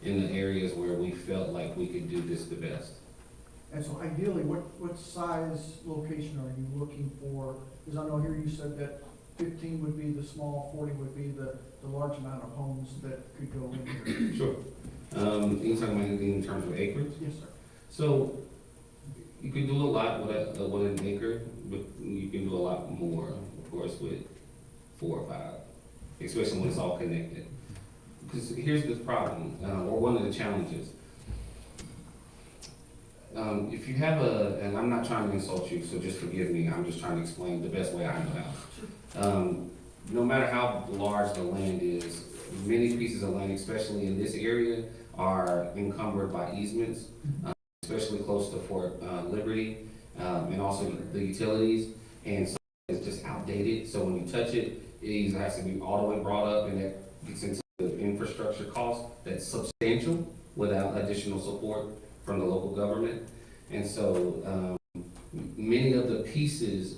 in the areas where we felt like we could do this the best. And so ideally, what size location are you looking for? Because I know here you said that 15 would be the small, 40 would be the large amount of homes that could go in here. Sure. You talking about anything in terms of acreage? Yes, sir. So you can do a lot with an acre, but you can do a lot more, of course, with 4 or 5, especially when it's all connected. Because here's the problem, or one of the challenges. If you have and I'm not trying to insult you, so just forgive me, I'm just trying to explain the best way I know how. No matter how large the land is, many pieces of land, especially in this area, are encumbered by easements, especially close to Fort Liberty, and also the utilities, and so it's just outdated. So when you touch it, it either has to be all the way brought up, and that gets into the infrastructure cost that's substantial without additional support from the local government. And so many of the pieces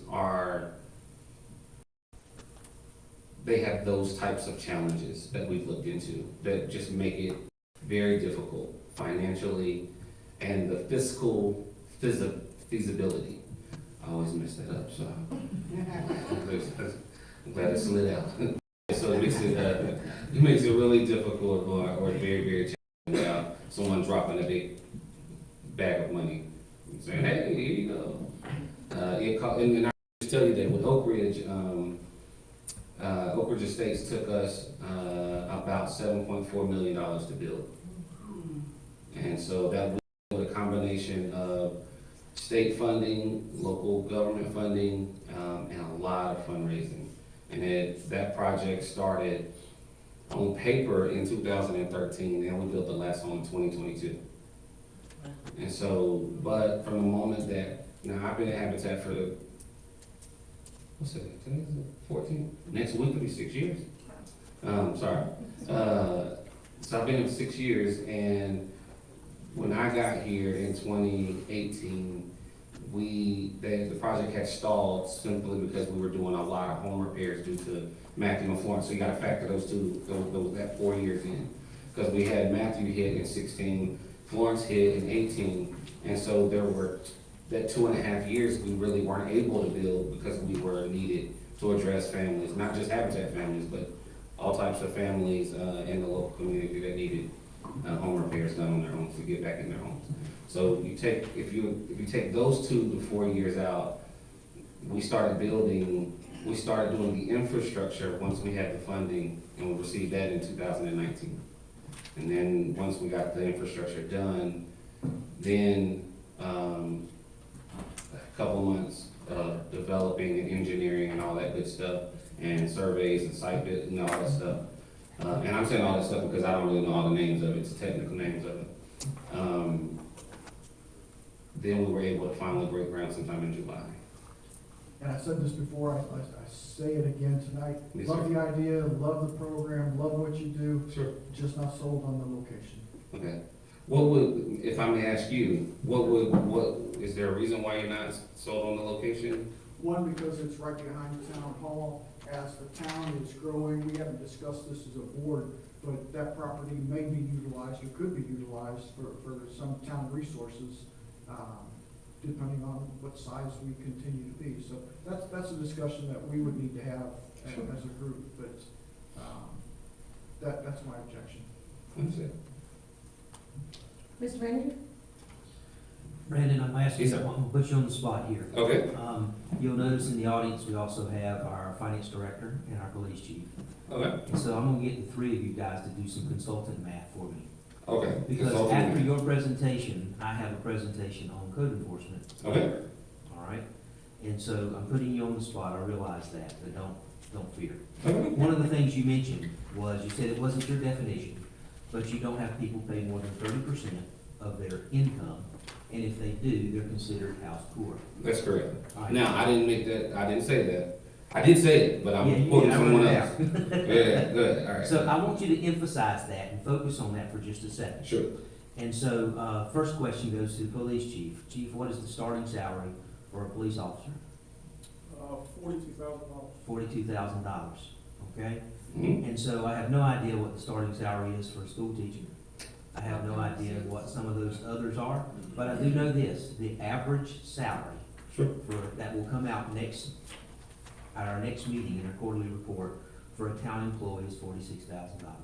they have those types of challenges that we've looked into that just make it very difficult financially, and the fiscal feasibility. I always mess that up, so I'm glad it slid out. So it makes it really difficult or very, very challenging without someone dropping a big bag of money and saying, hey, here you go. And I just tell you that with Oak Ridge, Oak Ridge Estates took us about $7.4 million to build. And so that was a combination of state funding, local government funding, and a lot of fundraising. And that project started on paper in 2013, and we built the last one in 2022. And so, but from the moment that, I've been at Habitat for what's it, today's 14? Next week will be 6 years. Sorry. So I've been here for 6 years, and when I got here in 2018, the project had stalled simply because we were doing a lot of home repairs due to Matthew and Florence. So you gotta factor those two, that 4 years in. Because we had Matthew hit in 16, Florence hit in 18, and so there were, that 2.5 years, we really weren't able to build because we were needed to address families, not just Habitat families, but all types of families in the local community that needed home repairs done on their homes to get back in their homes. So if you take those 2 to 4 years out, we started doing the infrastructure once we had the funding, and we received that in 2019. And then once we got the infrastructure done, then a couple months of developing and engineering and all that good stuff, and surveys and site bit and all that stuff. And I'm saying all that stuff because I don't really know all the names of it, it's the technical names of it. Then we were able to finally break ground sometime in July. And I said this before, I say it again tonight. Yes, Love sir. the idea, love the program, love what you do. Sure. Just not sold on the location. Okay. What would, if I may ask you, is there a reason why you're not sold on the location? One, because it's right behind town hall. As the town is growing, we haven't discussed this as a board, but that property may be utilized or could be utilized for some town resources, depending on what size we continue to be. So that's a discussion that we would need to have as a group, but that's my objection. Understood. Mr. Manager? Brandon, I'm asking, Yes, sir. I'm gonna put you on the spot here. Okay. You'll notice in the audience, we also have our finance director and our police chief. Okay. And so I'm gonna get the three of you guys to do some consultant math for me. Okay. Because Consulting. after your presentation, I have a presentation on code enforcement. Okay. All right? And so I'm putting you on the spot, I realize that, but don't fear. Okay. One of the things you mentioned was, you said it wasn't your definition, but you don't have people pay more than 30% of their income, and if they do, they're considered house poor. That's correct. All right. Now, I didn't say that. I did say it, but Yeah, I'm you quoting did. I someone wrote it else. Yeah, good, all right. So I want you to emphasize that and focus on that for just a second. Sure. And so, first question goes to the police chief. Chief, what is the starting salary for a police officer? $42,000. $42,000, okay? Mhm. And so I have no idea what the starting salary is for a school teacher. I have no idea what some of those others are, but I do know this, the average salary Sure. that will come out at our next meeting in our quarterly report for a town employee is $46,000.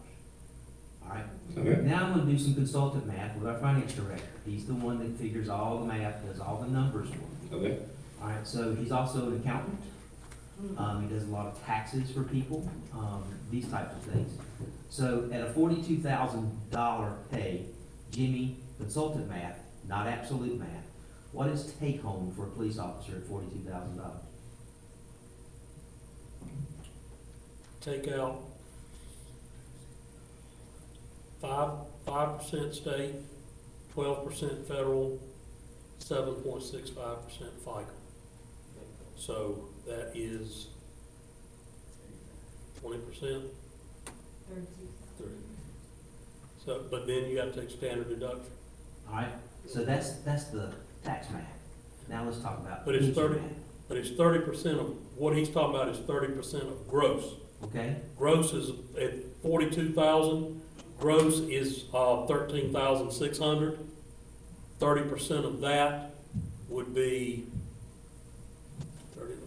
All right? Okay. Now I'm gonna do some consultant math with our finance director. He's the one that figures all the math, does all the numbers for me. Okay. All right, so he's also an accountant. He does a lot of taxes for people, these types of things. So at a $42,000 pay, Jimmy, consultant math, not absolute math, what is take home for a police officer at $42,000? Take out 5% state, 12% federal, 7.65% FICA. So that is 20%. 30. So, but then you gotta take standard deduction. All right, so that's the tax math. Now let's talk about But it's pension 30. math, But it's 30% of, what he's talking about is 30% of gross. okay? Gross is at 42,000, gross is 13,600. 30% of that would be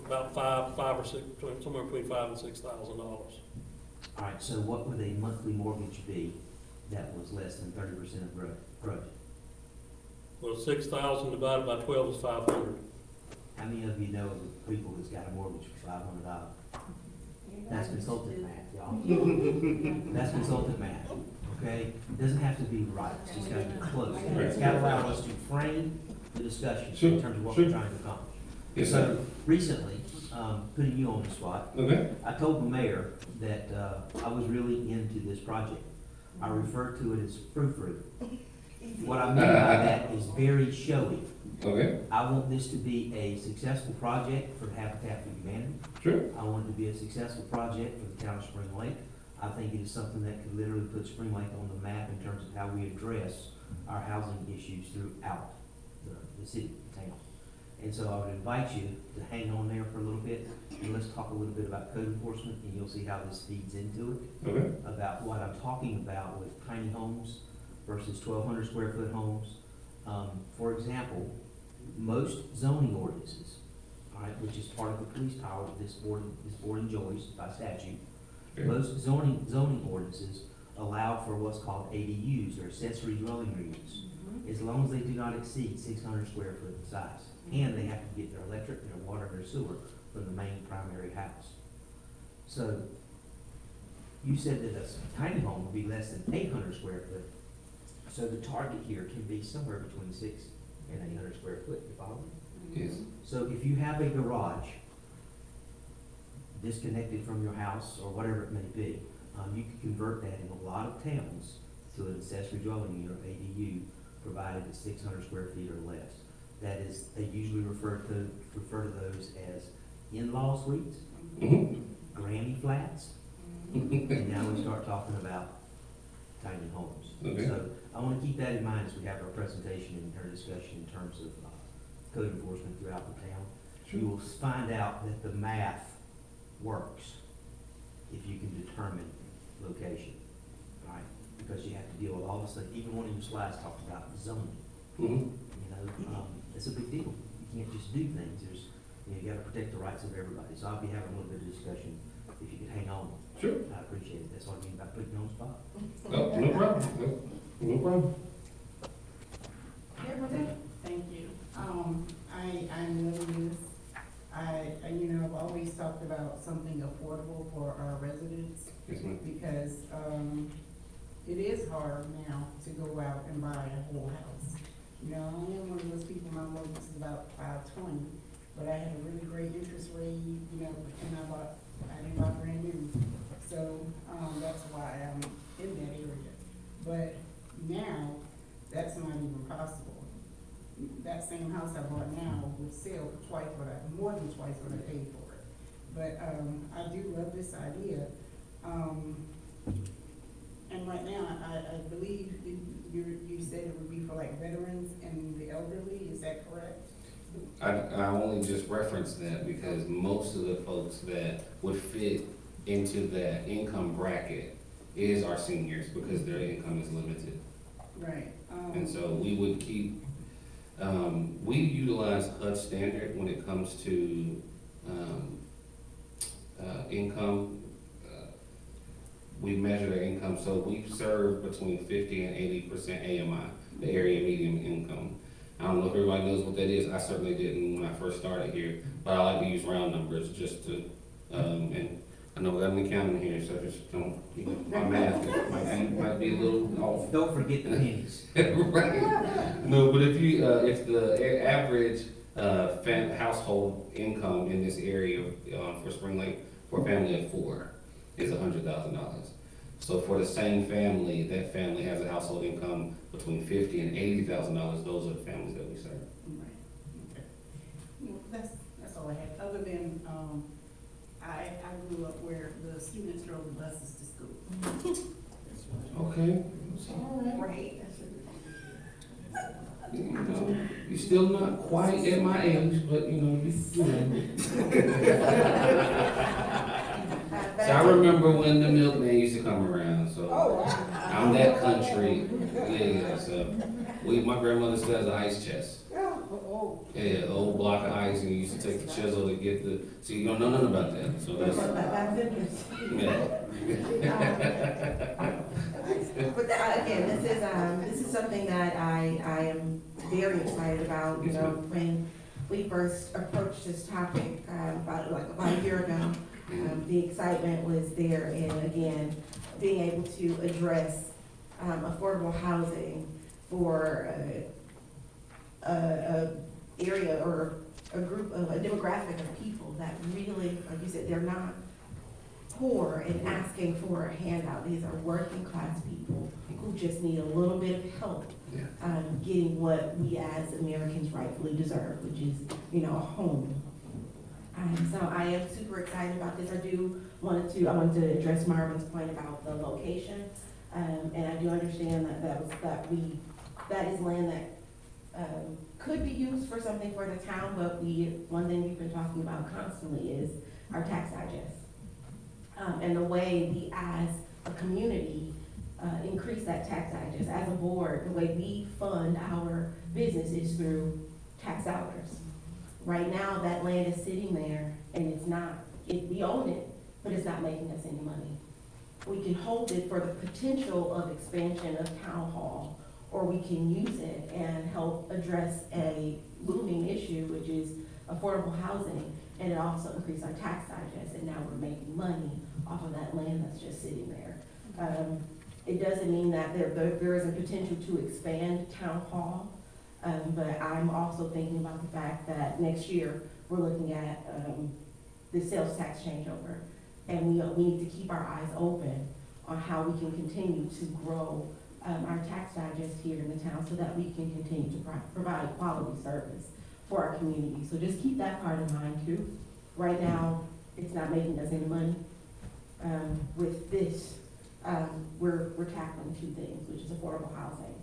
about five or six, somewhere between $5,000 and $6,000. All right, so what would a monthly mortgage be that was less than 30% of gross? Well, 6,000 divided by 12 is 500. How many of you know of people that's got a mortgage for $500? That's consultant math, y'all. That's consultant math, okay? Doesn't have to be right, it's just gotta be close. It's gotta allow us to frame the discussion in terms of what we're trying to accomplish. Yes, So sir. recently, putting you on the spot, Okay. I told the mayor that I was really into this project. I refer to it as frou-frou. What I mean by that is very showy. Okay. I want this to be a successful project for Habitat for Humanity. Sure. I want it to be a successful project for the town of Spring Lake. I think it is something that could literally put Spring Lake on the map in terms of how we address our housing issues throughout the city, the town. And so I would invite you to hang on there for a little bit, and let's talk a little bit about code enforcement, and you'll see how this feeds into it. Okay. About what I'm talking about with tiny homes versus 1,200 square foot homes. For example, most zoning ordinances, all right, which is part of the police power that this board enjoys by statute. Okay. Most zoning ordinances allow for what's called ADUs, or accessory dwelling units, as long as they do not exceed 600 square foot in size. And they have to get their electric, their water, their sewer from the main primary house. So, you said that a tiny home would be less than 800 square foot. So the target here can be somewhere between 600 and 800 square foot, you follow me? Yes. So if you have a garage disconnected from your house, or whatever it may be, you can convert that in a lot of towns to an accessory dwelling unit, or ADU, provided it's 600 square feet or less. That is, they usually refer to those as in-law suites, granny flats, and now we start talking about tiny homes. Okay. So I want to keep that in mind as we have our presentation and our discussion in terms of code enforcement throughout the town. Sure. You will find out that the math works if you can determine location, right? Because you have to deal with all this stuff. Even one of your slides talked about zoning. Mm-hmm. You know, it's a big deal. You can't just do things. You gotta protect the rights of everybody. So I'll be having a little bit of discussion if you could hang on. Sure. I appreciate it. That's what I mean by putting you on the spot. No, no problem. No problem. Thank you. I'm new this. I've always talked about something affordable for our residents, Yes, ma'am. because, it is hard now to go out and buy a whole house. You know, I am one of those people, my mortgage is about 520, but I had a really great interest rate, and I didn't buy brand new. So, that's why I'm in that area. But now, that's not even possible. That same house I bought now would sell for more than twice what I paid for it. But, I do love this idea. And right now, I believe you said it would be for like veterans and the elderly, is that correct? I only just referenced that because most of the folks that would fit into that income bracket is our seniors, because their income is limited. Right. And so we would keep, we utilize HUD standard when it comes to income. We measure their income, so we serve between 50 and 80% AMI, the area median income. I don't know if everybody knows what that is. I certainly didn't when I first started here, but I like to use round numbers just to, and I know we got an accountant here, so just don't, my math might be a little off. Don't forget the pennies. Right. No, but if the average household income in this area for Spring Lake for a family of 4 is $100,000. So for the same family, that family has a household income between $50,000 and $80,000. Those are the families that we serve. Right. Okay. Well, that's all I had, other than, I grew up where the students drove the buses to school. Okay. Right. You're still not quite at my age, but you know. So I remember when the milkman used to come around, so so. Oh, wow. I'm that country, yeah, so. My grandmother still has an ice chest. Oh, Yeah, an old block of ice, and you used to take the chisel to get the, so you don't know nothing about that, so that's, That's interesting. yeah. But again, this is something that I am very excited about, you Yes, know, when we first approached this topic, about a year ago, the excitement was there, and again, being able to address, affordable housing for a area or a group of, a demographic of people that really, like you said, they're not poor and asking for a handout. These are working class people who just need a little bit of help Yeah. getting what we as Americans rightfully deserve, which is, you know, a home. So I am super excited about this. I wanted to address Marvin's point about the location. And I do understand that is land that could be used for something for the town, but one thing we've been talking about constantly is our tax digest. And the way we as a community increase that tax digest. As a board, the way we fund our business is through tax dollars. Right now, that land is sitting there and we own it, but it's not making us any money. We can hold it for the potential of expansion of town hall, or we can use it and help address a looming issue, which is affordable housing, and it also increase our tax digest, and now we're making money off of that land that's just sitting there. It doesn't mean that there isn't potential to expand town hall, but I'm also thinking about the fact that next year, we're looking at the sales tax changeover, and we need to keep our eyes open on how we can continue to grow our tax digest here in the town so that we can continue to provide quality service for our community. So just keep that part in mind too. Right now, it's not making us any money. With this, we're tackling two things, which is affordable housing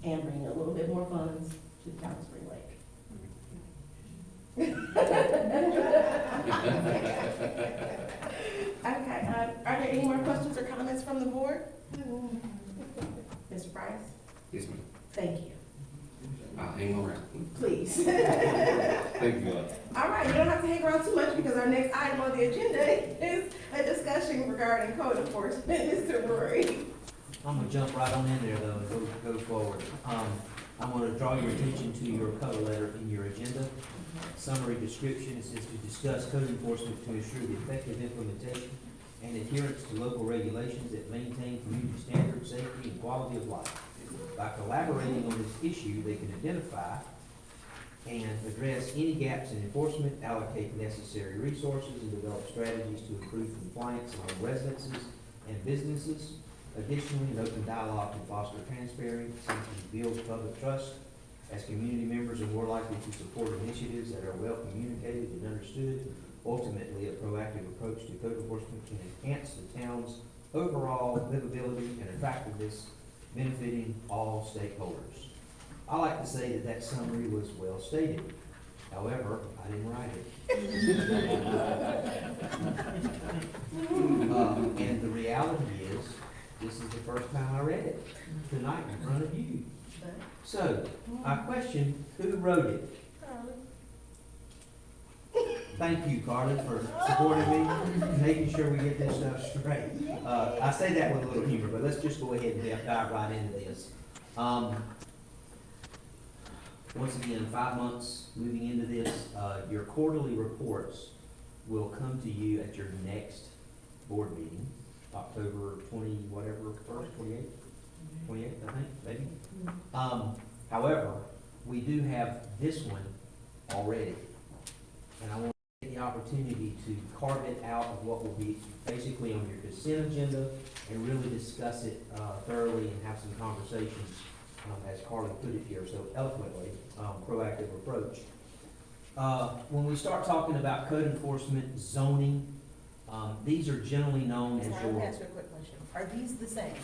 and bringing a little bit more funds to the town of Spring Lake. Okay, are there any more questions or comments from the board? Mr. Price? Yes, ma'am. Thank you. I'll hang around. Please. Thank you. All right, you don't have to hang around too much because our next item on the agenda is a discussion regarding code enforcement. Mr. Rory. I'm gonna jump right on in there though and go forward. I'm gonna draw your attention to your cover letter in your agenda. Summary description, it says to discuss code enforcement to ensure the effective implementation and adherence to local regulations that maintain community standards, safety, and quality of life. By collaborating on this issue, they can identify and address any gaps in enforcement, allocate necessary resources, and develop strategies to improve compliance among residences and businesses. Additionally, an open dialogue can foster transparency and build public trust, as community members are more likely to support initiatives that are well communicated and understood. Ultimately, a proactive approach to code enforcement can enhance the town's overall livability and attractiveness, benefiting all stakeholders. I like to say that summary was well stated. However, I didn't write it. And the reality is, this is the first time I read it tonight in front of you. So, I question who wrote it. Thank you, Carla, for supporting me, making sure we get this stuff straight. I say that with a little humor, but let's just go ahead and dive right into this. Once again, 5 months moving into this, your quarterly reports will come to you at your next board meeting, October 20, whatever, 1st, 28th, I think, maybe. However, we do have this one already, and I want to take the opportunity to carve it out of what will be basically on your consent agenda and really discuss it thoroughly and have some conversations, as Carly put it here so eloquently, proactive approach. When we start talking about code enforcement, zoning, these are generally known as I'll your... ask you a quick question. Are these the same?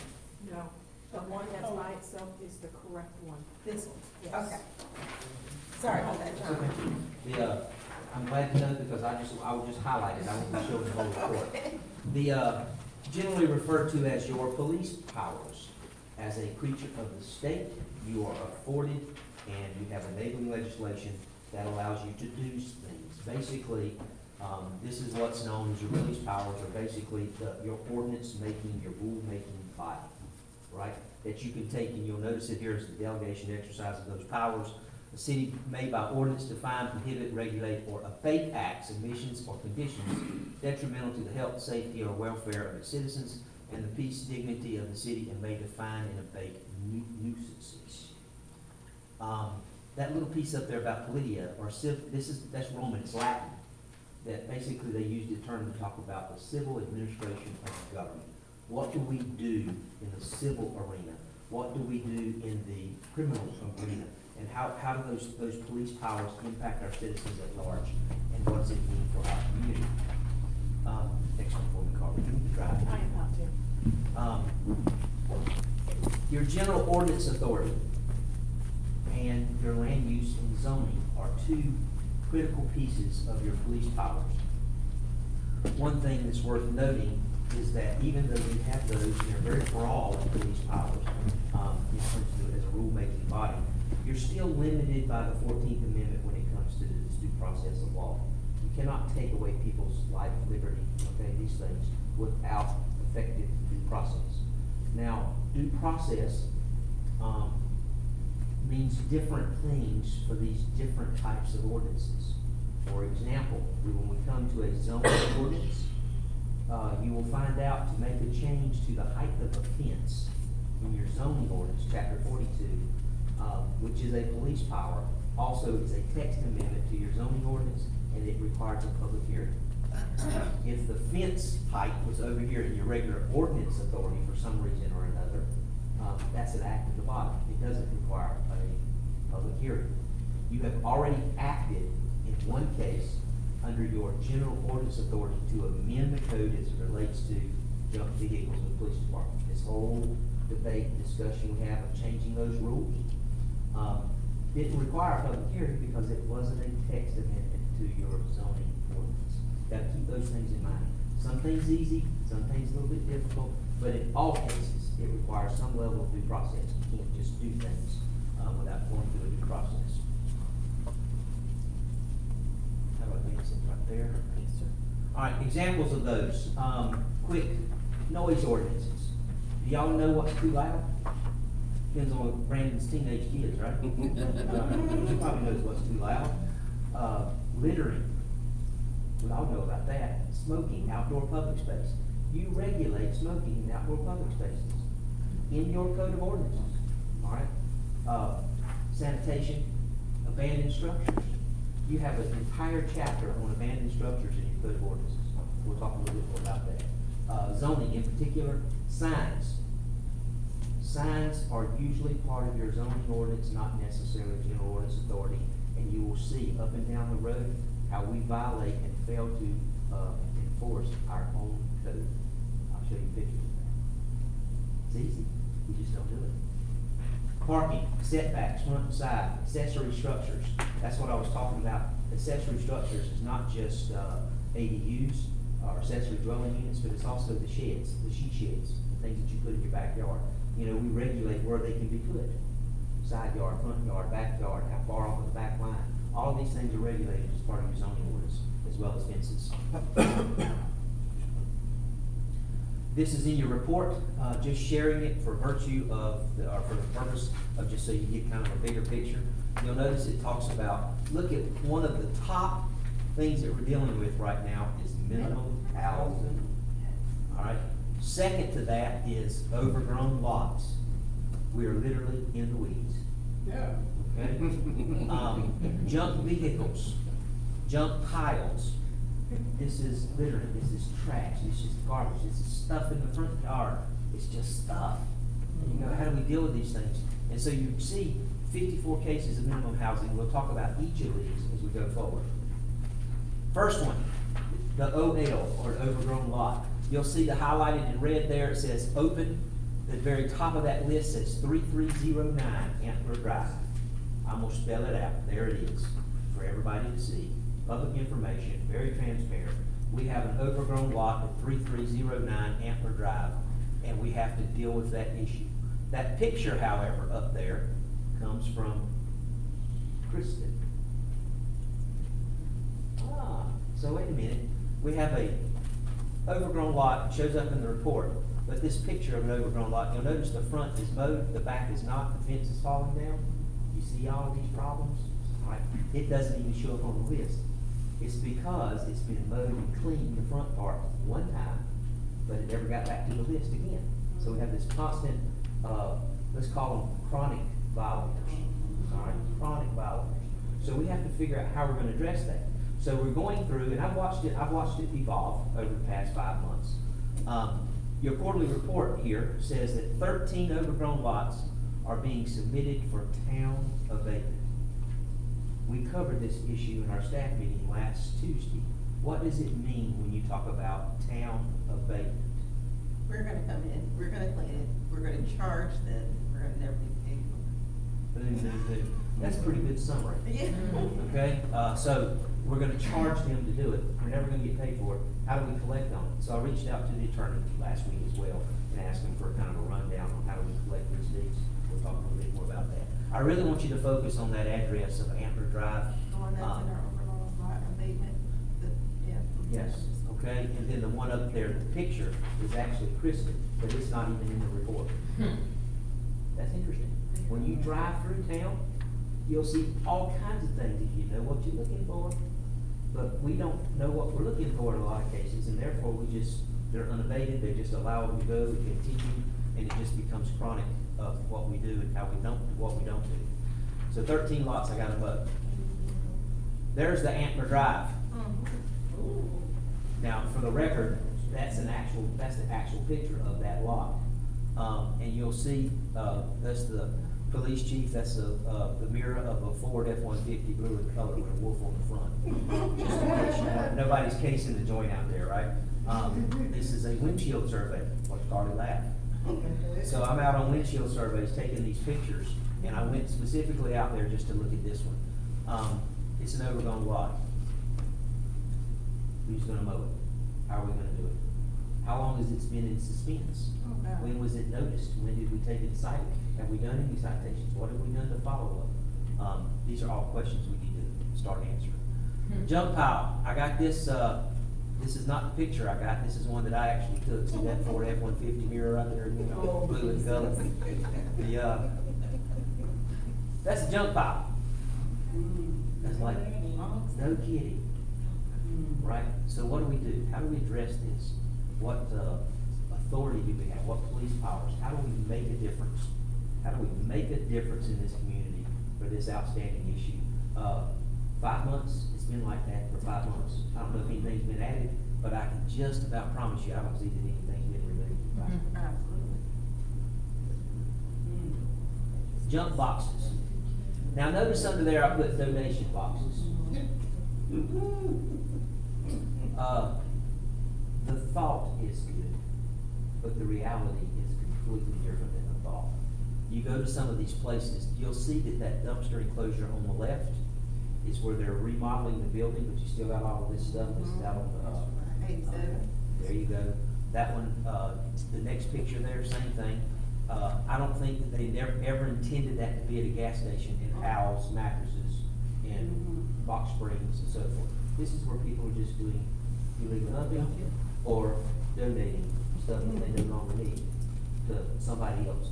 No, the one that's by itself is the correct one. This one? Yes. Okay. Sorry about that, John. I'm glad to know because I would just highlight it. I won't be showing the whole report. generally referred to as your police powers. As a creature of the state, you are afforded and you have enabling legislation that allows you to do things. Basically, this is what's known as your police powers, or basically your ordinance making, your rule making body, right? That you can take, and you'll notice it here is the delegation exercise of those powers. The city may by ordinance define, prohibit, regulate, or abate acts, omissions, or conditions detrimental to the health, safety, or welfare of its citizens and the peace, dignity of the city, and may define and abate nuisances. That little piece up there about politia, or that's Roman, it's Latin. That basically they used the term to talk about the civil administration of government. What do we do in the civil arena? What do we do in the criminal arena? And how do those police powers impact our citizens at large? And what does it mean for our community? Next one for me, Carl. You need to drive. I am about to. Your general ordinance authority and your land use and zoning are two critical pieces of your police powers. One thing that's worth noting is that even though you have those, they're very broad police powers, in terms of it as a rule-making body, you're still limited by the 14th Amendment when it comes to this due process of law. You cannot take away people's life, liberty, okay, these things, without effective due process. Now, due process means different things for these different types of ordinances. For example, when we come to a zoning ordinance, you will find out to make a change to the height of a fence in your zoning ordinance, chapter 42, which is a police power. Also, it's a text amendment to your zoning ordinance, and it requires a public hearing. If the fence height was over here in your regular ordinance authority for some reason or another, that's an act of the body. It doesn't require a public hearing. You have already acted in one case under your general ordinance authority to amend the code as it relates to junk vehicles in the police department. This whole debate and discussion we have of changing those rules didn't require a public hearing because it wasn't a text amendment to your zoning ordinance. Got to keep those things in mind. Some things easy, some things a little bit difficult, but in all cases, it requires some level of due process. You can't just do things without going through a due process. How about this right there? Yes, sir. All right, examples of those. Quick noise ordinances. Do y'all know what's too loud? Depends on Brandon's teenage kids, right? He probably knows what's too loud. Littering. We all know about that. Smoking, outdoor public space. You regulate smoking in outdoor public spaces in your code of ordinances. All right. Sanitation, abandoned structures. You have an entire chapter on abandoned structures in your code of ordinances. We'll talk a little bit more about that. Zoning, in particular, signs. Signs are usually part of your zoning ordinance, not necessarily general ordinance authority, and you will see up and down the road how we violate and fail to enforce our own code. I'll show you pictures of that. It's easy, we just don't do it. Parking, setbacks, front and side, accessory structures. That's what I was talking about. Accessory structures is not just ADUs or accessory dwelling units, but it's also the sheds, the she sheds, the things that you put in your backyard. You know, we regulate where they can be put. Side yard, front yard, backyard, how far off of the back line. All of these things are regulated as part of your zoning ordinance, as well as fences. This is in your report, just sharing it for virtue of, or for the purpose of just so you get kind of a bigger picture. You'll notice it talks about, look at one of the top things that we're dealing with right now is minimum housing. All right. Second to that is overgrown lots. We are literally in the weeds. Yeah. Okay? Junk vehicles, junk piles. This is littering, this is trash, this is garbage, this is stuff in the front yard. It's just stuff. You know, how do we deal with these things? And so you see 54 cases of minimum housing. We'll talk about each of these as we go forward. First one, the OL, or overgrown lot. You'll see the highlighted in red there, it says open. The very top of that list says 3309 Antler Drive. I'm gonna spell it out. There it is for everybody to see. Public information, very transparent. we have an overgrown lot at 3309 Antler Drive, and we have to deal with that issue. That picture, however, up there comes from Kristen. So wait a minute, we have a overgrown lot, shows up in the report, but this picture of an overgrown lot, you'll notice the front is mowed, the back is not, the fence is falling down. You see all of these problems? All right, it doesn't even show up on the list. It's because it's been mowed and cleaned, the front part, one time, but it never got back to the list again. So we have this constant, let's call them chronic violators, all right, chronic violators. So we have to figure out how we're gonna address that. So we're going through, and I've watched it evolve over the past 5 months. Your quarterly report here says that 13 overgrown lots are being submitted for town abatement. We covered this issue in our staff meeting last Tuesday. What does it mean when you talk about town abatement? We're gonna come in, we're gonna clean it, we're gonna charge them, we're gonna never be paid for it. That's a pretty good summary. Yeah. Okay, so we're gonna charge them to do it. We're never gonna get paid for it. How do we collect on it? So I reached out to the attorney last week as well and asked him for kind of a rundown on how do we collect these deeds. We'll talk a little bit more about that. I really want you to focus on that address of Antler Drive. The one that's in our overall lot abatement, yeah. Yes, okay, and then the one up there, the picture is actually Kristen, but it's not even in the report. That's interesting. When you drive through town, you'll see all kinds of things if you know what you're looking for. But we don't know what we're looking for in a lot of cases, and therefore they're unabated, they just allow them to go, continue, and it just becomes chronic of what we do and what we don't do. So 13 lots I got them up. There's the Antler Drive. Now, for the record, that's the actual picture of that lot. And you'll see, that's the police chief, that's the mirror of a Ford F-150 blue in color with a wolf on the front. Just in case you want, nobody's casing the joint out there, right? This is a windshield survey. What started that? So I'm out on windshield surveys taking these pictures, and I went specifically out there just to look at this one. It's an overgrown lot. Who's gonna mow it? How are we gonna do it? How long has it been in suspense? When was it noticed? When did we take it to site? Have we done any citations? What have we done to follow up? These are all questions we need to start answering. Junk pile, I got this, this is not the picture I got, this is one that I actually took. See that Ford F-150 mirror right there, you know, blue and color? That's a junk pile. That's like, no kidding. Right? So what do? How do we address this? What authority do we have? What police powers? How do we make a difference? How do we make a difference in this community for this outstanding issue? 5 months, it's been like that for 5 months. I don't know if anything's been added, but I can just about promise you, I don't see that anything's been removed. Absolutely. Junk boxes. Now notice under there I put donation boxes. The thought is good, but the reality is completely different than the thought. You go to some of these places, you'll see that dumpster enclosure on the left is where they're remodeling the building, but you still got all of this stuff that's out on the, there you go. That one, the next picture there, same thing. I don't think that they ever intended that to be at a gas station in Howell's mattresses and Box Springs and so forth. This is where people are just doing illegal dumping or donating stuff that they no longer need to somebody else.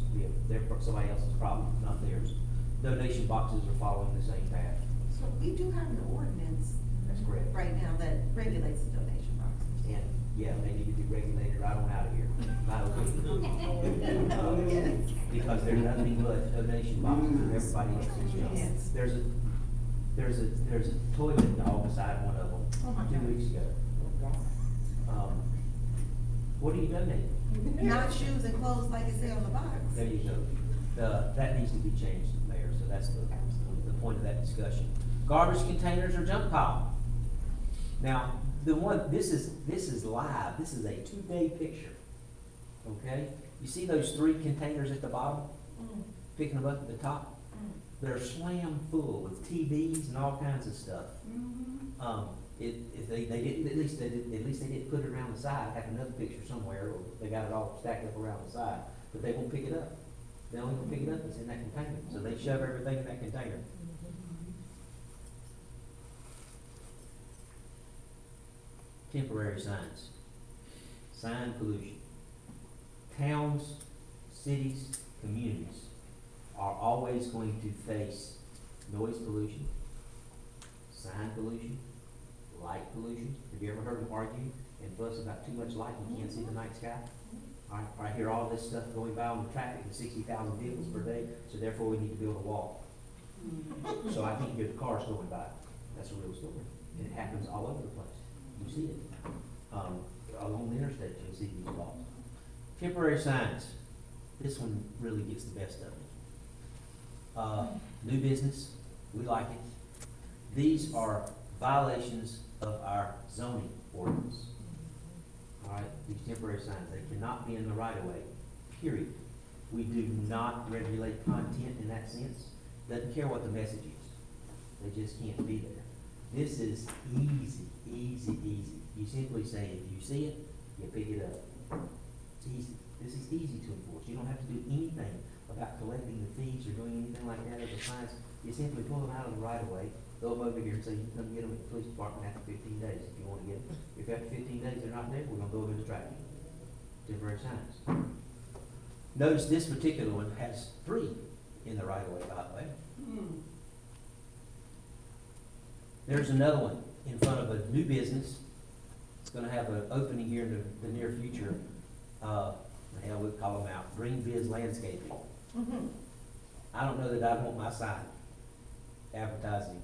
Somebody else's problem, not theirs. Donation boxes are following the same path. So we do have an ordinance. That's correct. Right now that regulates the donation boxes. And, yeah, they need to be regulated right on out of here. My opinion. Because they're nothing but donation boxes and everybody else's junk. Yes. There's a toilet dog beside one of them 2 weeks ago. What are you donating? Not shoes and clothes like it said on the box. There you go. That needs to be changed, Mayor, so that's the point of that discussion. Garbage containers or junk pile. Now, this is live, this is a 2-day picture, okay? You see those 3 containers at the bottom? Picking them up at the top? They're slam full with TVs and all kinds of stuff. if they didn't, at least they didn't put it around the side, have another picture somewhere, or they got it all stacked up around the side, but they won't pick it up. They only gonna pick it up that's in that container, so they shove everything in that container. Temporary signs. Sign pollution. Towns, cities, communities are always going to face noise pollution, sign pollution, light pollution. Have you ever heard them argue and fuss about too much light and you can't see the night sky? I hear all this stuff going by on the traffic and 60,000 vehicles per day, so therefore we need to build a wall. So I can't hear the cars going by. That's a real story. And it happens all over the place. You see it. Along the interstate, you'll see these walls. Temporary signs. This one really gets the best of me. New business, we like it. These are violations of our zoning ordinance. All right, these temporary signs, they cannot be in the right of way, period. We do not regulate content in that sense. Doesn't care what the message is. They just can't be there. This is easy, easy, easy. You simply say, if you see it, you pick it up. It's easy. This is easy to enforce. You don't have to do anything about collecting the fees or doing anything like that as a fines. You simply pull them out of the right of way, throw them over here and say, you can come get them at the police department after 15 days if you want to get them. If after 15 days they're not there, we're gonna throw them in the trash. Temporary signs. Notice this particular one has 3 in the right of way, by the way. There's another one in front of a new business. It's gonna have an opening here in the near future. Hell, we'll call them out, Green Biz Landscaping. I don't know that I'd want my sign advertising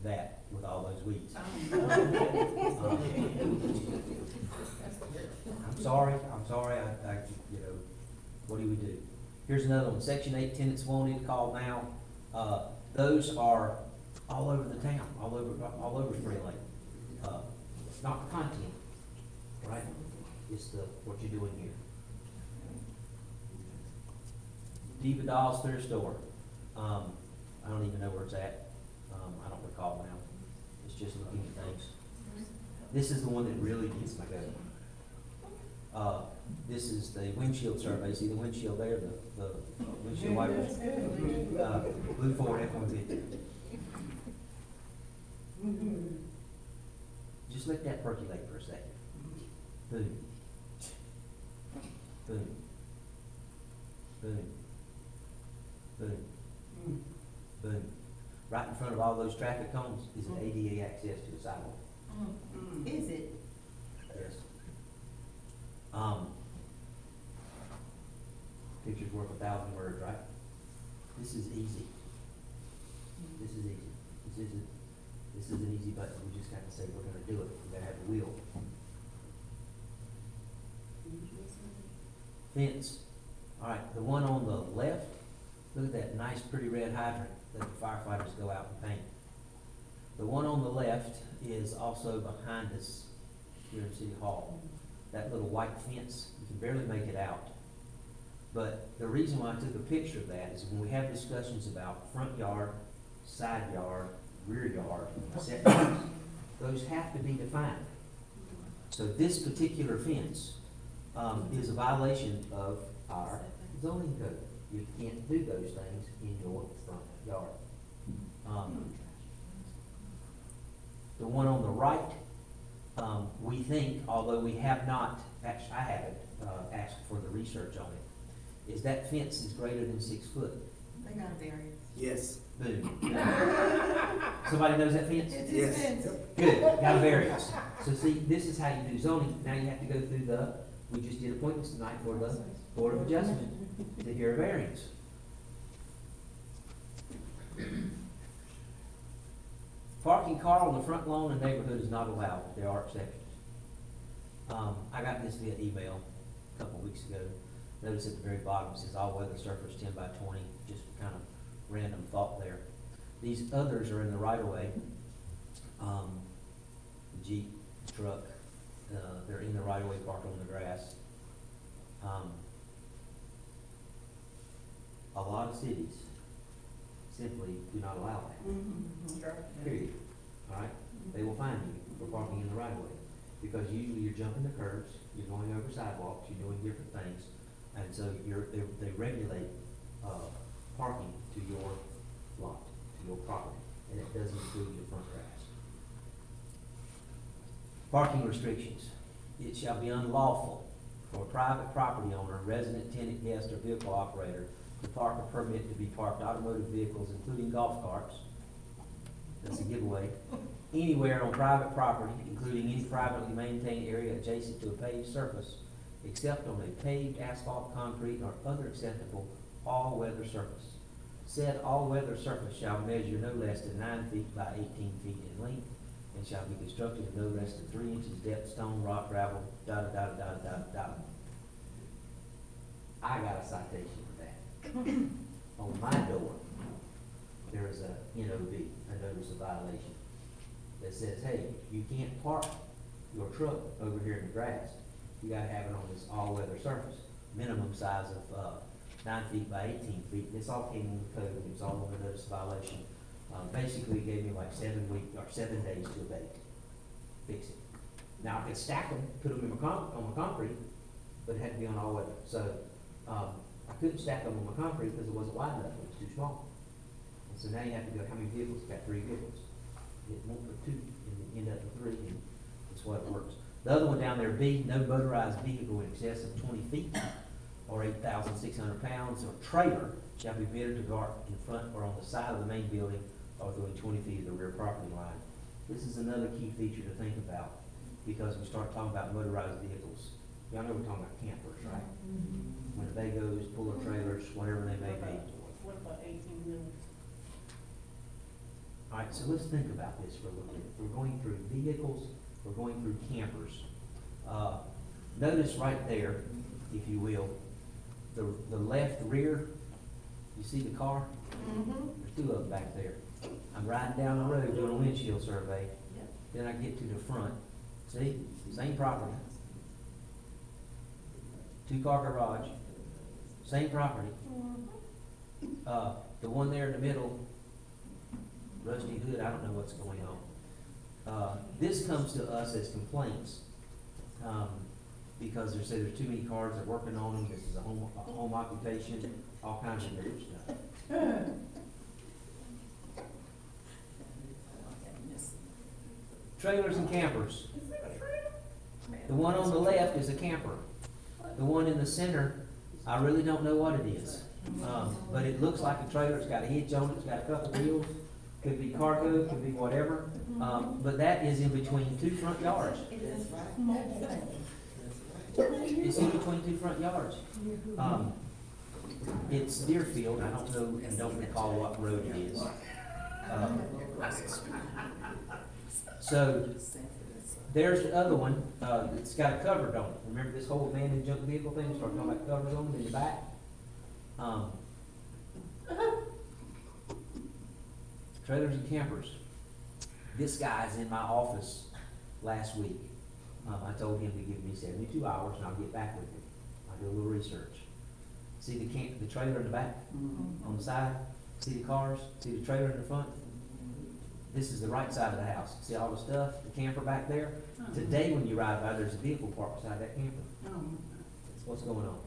that with all those weeds. I'm sorry, I you know, what do we do? Here's another one, Section 8 tenants wanted, call now. Those are all over the town, all over Spring Lake. It's not content, right? It's what you're doing here. Diva Doll's thrift store. I don't even know where it's at. I don't recall now. It's just looking at things. This is the one that really gets my goat. This is the windshield survey. See the windshield there, the windshield wipers? Blue Ford F-150. Just let that percolate for a second. Boom. Boom. Boom. Boom. Boom. Right in front of all those traffic cones is an ADA access to the sidewalk. Is it? Yes. Picture's worth 1,000 words, right? This is easy. This is easy. This is an easy button. We just gotta say we're gonna do it. We're gonna have a wheel. Fence. All right, the one on the left, look at that nice pretty red hydrant that the firefighters go out and paint. The one on the left is also behind us here in City Hall. That little white fence, you can barely make it out. But the reason why I took a picture of that is when we have discussions about front yard, side yard, rear yard, setbacks, those have to be defined. So this particular fence is a violation of our zoning code. You can't do those things in your front yard. The one on the right, we think, although we have not, actually I haven't asked for the research on it, is that fence is greater than 6 foot. They got a variance. Yes. Boom. Somebody knows that fence? It's Yes. expensive. Good, got a variance. So see, this is how you do zoning. Now you have to go through we just did appointments tonight for the Board of Adjustment to hear a variance. Parking car on the front lawn in the neighborhood is not allowed, but there are exceptions. I got this via email a couple weeks ago. Notice at the very bottom it says all weather surface 10 by 20, just kind of random thought there. These others are in the right of way. The Jeep, truck, they're in the right of way parked on the grass. A lot of cities simply do not allow that. Period. all right? They will fine you for parking in the right of way, because usually you're jumping the curbs, you're going over sidewalks, you're doing different things, and so they regulate, parking to your lot, to your property, and it doesn't include your front grass. Parking restrictions. It shall be unlawful for a private property owner, resident, tenant, guest, or vehicle operator to park or permit to be parked automotive vehicles, including golf carts, that's a giveaway, anywhere on private property, including any privately maintained area adjacent to a paved surface, except on a paved asphalt, concrete, or other acceptable all-weather surface. Said all-weather surface shall measure no less than 9 feet by 18 feet in length, and shall be constructed of no less than 3 inches depth, stone, rock, gravel, da. I got a citation for that. On my door, there is a NOV, a notice of violation, that says, hey, you can't park your truck over here in the grass. You gotta have it on this all-weather surface, minimum size of 9 feet by 18 feet. This all came in the code, it was all on the notice of violation. Basically, it gave me like 7 days to abate, fix it. Now, I could stack them, put them on my concrete, but it had to be on all weather. So, I couldn't stack them on my concrete because it wasn't wide enough, it was too small. And so now you have to go, how many vehicles? Got 3 vehicles. It won't put 2, and you end up with 3, and that's why it works. The other one down there, B, no motorized vehicle in excess of 20 feet or 8,600 pounds or trailer shall be permitted to park in front or on the side of the main building or within 20 feet of the rear property line. This is another key feature to think about, because we start talking about motorized vehicles. Y'all know we're talking about campers, right? Winnebagos, puller trailers, whatever they may be. What about 18-wheelers? All right, so let's think about this for a little bit. We're going through vehicles, we're going through campers. Notice right there, if you will, the left rear, you see the car? There's 2 of them back there. I'm riding down the road doing a windshield survey. Then I get to the front. See, same property. 2-car garage, same property. The one there in the middle, rusty hood, I don't know what's going on. This comes to us as complaints, because there's too many cars, they're working on them, this is a home occupation, all kinds of different stuff. Trailers and campers. The one on the left is a camper. The one in the center, I really don't know what it is. But it looks like a trailer, it's got a hitch on it, it's got a couple wheels, could be cargo, could be whatever. But that is in between 2 front yards. It's in between 2 front yards. It's Deerfield, I don't know and don't recall what road it is. So, there's the other one, it's got a cover on it. Remember this whole abandoned junk vehicle thing, started talking about covers on them in the back? Trailers and campers. This guy's in my office last week. I told him to give me 72 hours and I'll get back with him. I'll do a little research. See the trailer in the back, on the side? See the cars? See the trailer in the front? This is the right side of the house. See all the stuff, the camper back there? Today when you ride by, there's a vehicle parked beside that camper. That's what's going on.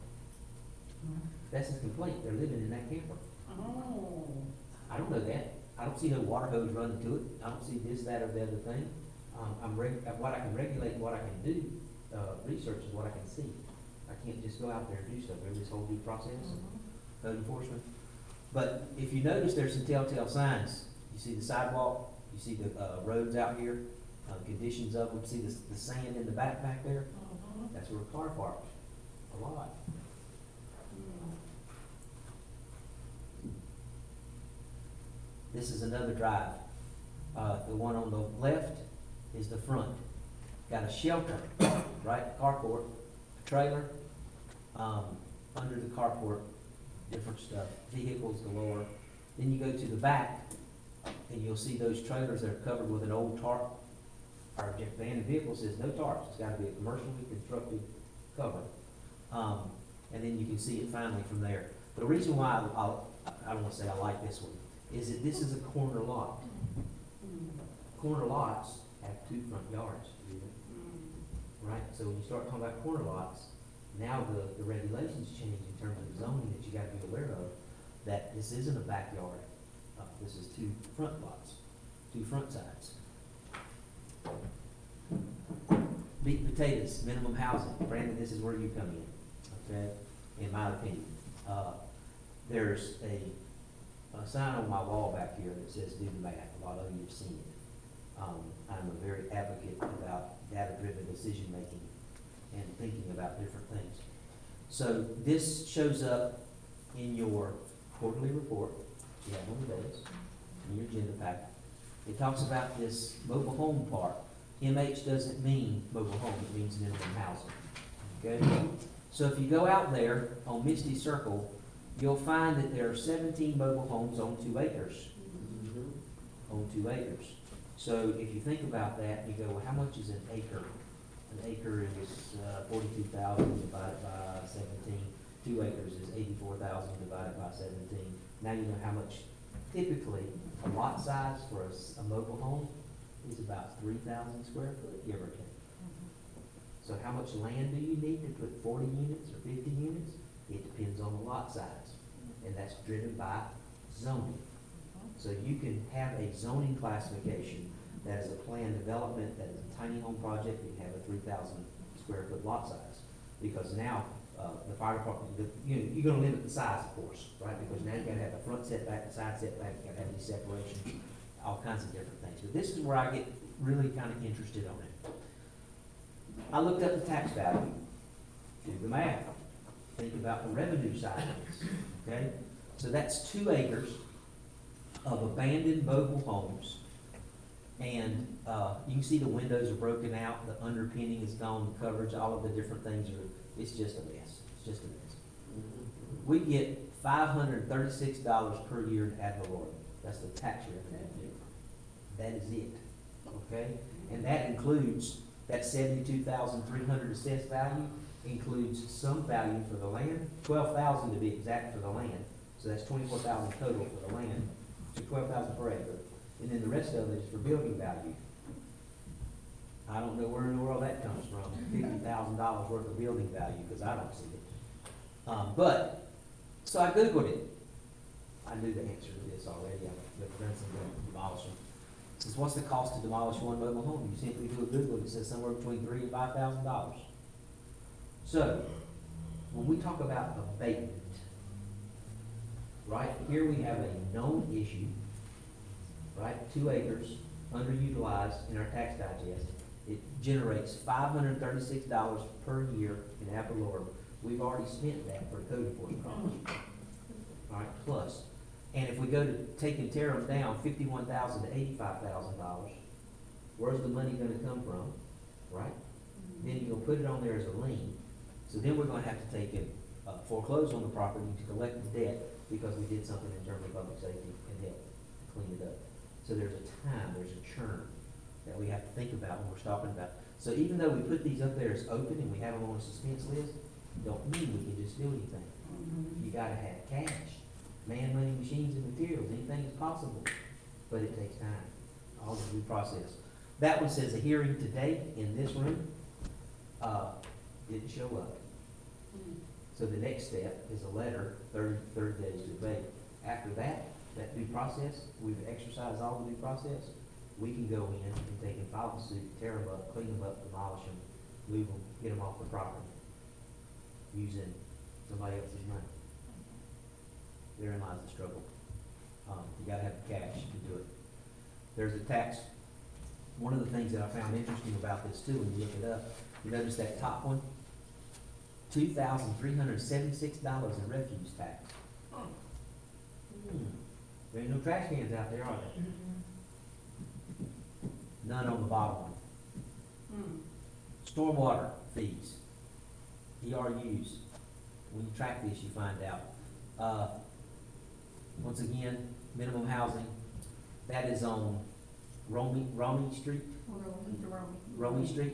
That's his complaint, they're living in that camper. I don't know that. I don't see no water hose running to it. I don't see this, that, or the other thing. What I can regulate and what I can do, research is what I can see. I can't just go out there and do stuff. There's this whole due process, code enforcement. But if you notice, there's some telltale signs. You see the sidewalk, you see the roads out here, conditions of them, see the sand in the back there? That's where a car parks, a lot. This is another drive. The one on the left is the front. Got a shelter, right, carport, a trailer, under the carport, different stuff, vehicles galore. Then you go to the back, and you'll see those trailers that are covered with an old tarp. Our abandoned vehicle says no tarps, it's gotta be a commercially constructed cover. And then you can see it finally from there. The reason why I don't wanna say I like this one, is that this is a corner lot. corner lots have 2 front yards, right? So when you start talking about corner lots, now the regulations change in terms of zoning that you gotta be aware of, that this isn't a backyard. This is 2 front lots, 2 front sides. Meat and potatoes, minimum housing. Brandon, this is where you come in, okay? In my opinion. There's a sign on my wall back here that says do the math. A lot of you have seen it. I'm a very advocate about data-driven decision-making and thinking about different things. So this shows up in your quarterly report. You have one of those in your agenda packet. It talks about this mobile home park. MH doesn't mean mobile home, it means minimum housing, okay? So if you go out there on Misty Circle, you'll find that there are 17 mobile homes on 2 acres. On 2 acres. So if you think about that, you go, well, how much is an acre? An acre is 42,000 divided by 17. 2 acres is 84,000 divided by 17. Now you know how much typically a lot size for a mobile home is about 3,000 square foot, give or take. So how much land do you need to put 40 units or 50 units? It depends on the lot size, and that's driven by zoning. So you can have a zoning classification that is a planned development, that is a tiny home project, you can have a 3,000 square foot lot size. Because now, the fire department, you're gonna limit the size, of course, right? Because now you gotta have a front setback, a side setback, you gotta have these separations, all kinds of different things. But this is where I get really kind of interested on it. I looked up the tax value, do the math, think about the revenue side of this, okay? So that's 2 acres of abandoned mobile homes. And you can see the windows are broken out, the underpinning is gone, the coverage, all of the different things are, it's just a mess. It's just a mess. We get $536 per year in ad valorem. That's the tax revenue. That is it, okay? And that includes, that 72,300 assessed value includes some value for the land, 12,000 to be exact for the land. So that's 24,000 total for the land, so 12,000 per acre. And then the rest of it is for building value. I don't know where in the world that comes from, $50,000 worth of building value, because I don't see it. So I Googled it. I knew the answer to this already. I've done some demolition. It says, what's the cost to demolish one mobile home? You simply do a Google, it says somewhere between $3,000 and $5,000. So, when we talk about abatement, right, here we have a known issue, right, 2 acres, underutilized in our tax digest. It generates $536 per year in ad valorem. We've already spent that for code enforcement costs. All right, plus. And if we go to take and tear them down, $51,000 to $85,000, where's the money gonna come from, right? Then you're gonna put it on there as a lien. So then we're gonna have to take and foreclose on the property to collect the debt because we did something in terms of public safety and help clean it up. So there's a time, there's a churn that we have to think about when we're talking about. So even though we put these up there as open and we have them on a suspense list, don't mean we can just do anything. You gotta have cash, man, money, machines, and materials. Anything is possible, but it takes time. All the due process. That one says a hearing today in this room. Didn't show up. So the next step is a letter, 30 days to abate. After that due process, we've exercised all the due process. We can go in and take and file the suit, tear them up, clean them up, demolish them, move them, get them off the property using somebody else's money. Therein lies the struggle. You gotta have the cash to do it. There's a tax. One of the things that I found interesting about this too, when you look it up, you notice that top one, $2,376 in refuse tax. There ain't no trash cans out there, are there? None on the bottom one. Stormwater fees, ERUs. When you track this, you find out. Once again, minimum housing, that is on Romney Street. Romney Street,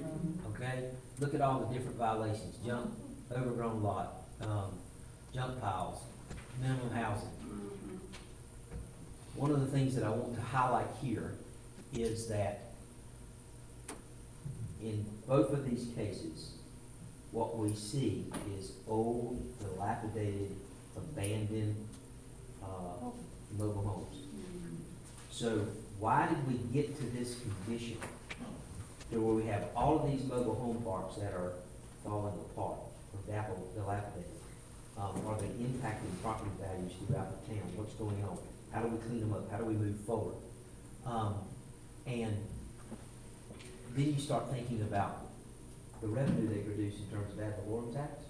okay? Look at all the different violations, junk, overgrown lot, junk piles, minimum housing. One of the things that I want to highlight here is that in both of these cases, what we see is old, dilapidated, abandoned, mobile homes. So why did we get to this condition to where we have all of these mobile home parks that are falling apart or dilapidated? Are they impacting property values throughout the town? What's going on? How do we clean them up? How do we move forward? And then you start thinking about the revenue they produce in terms of ad valorem tax.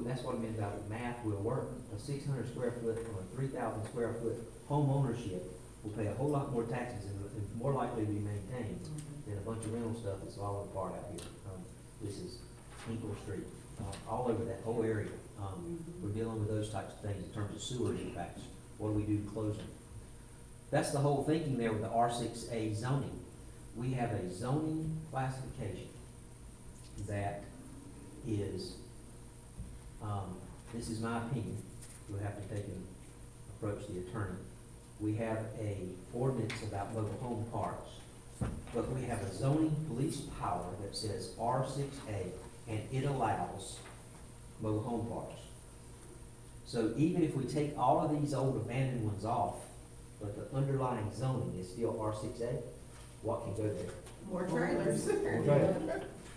That's what I meant about the math will work. A 600 square foot or a 3,000 square foot home ownership will pay a whole lot more taxes and more likely to be maintained than a bunch of rental stuff that's falling apart out here. This is Hinkle Street, all over that whole area. We're dealing with those types of things in terms of sewer impacts. What do we do to close them? That's the whole thinking there with the R6A zoning. We have a zoning classification that is, this is my opinion, we'll have to take and approach the attorney. We have a ordinance about mobile home parks, but we have a zoning police power that says R6A, and it allows mobile home parks. So even if we take all of these old abandoned ones off, but the underlying zoning is still R6A, what can go there? More trailers.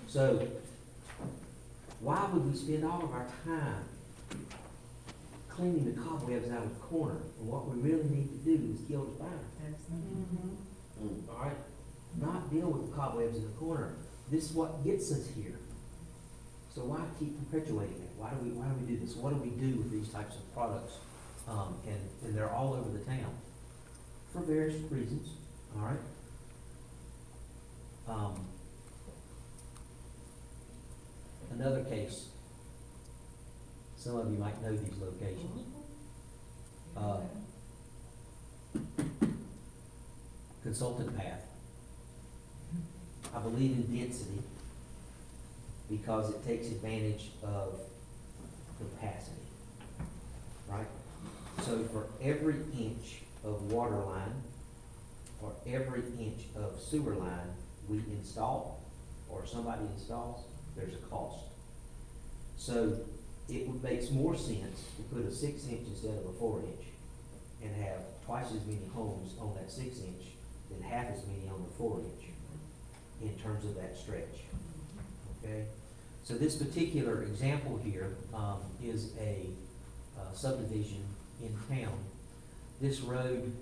So why would we spend all of our time cleaning the cobwebs out of the corner? And what we really need to do is kill the fire. All right? Not deal with the cobwebs in the corner. This is what gets us here. So why keep perpetuating it? Why do we do this? What do we do with these types of products? And they're all over the town for various reasons. All right? Another case, some of you might know these locations. Consultant Path. I believe in density because it takes advantage of capacity, right? So for every inch of water line or every inch of sewer line we install or somebody installs, there's a cost. So it makes more sense to put a 6 inch instead of a 4 inch and have twice as many homes on that 6 inch than half as many on the 4 inch in terms of that stretch. Okay? So this particular example here is a subdivision in town. This road,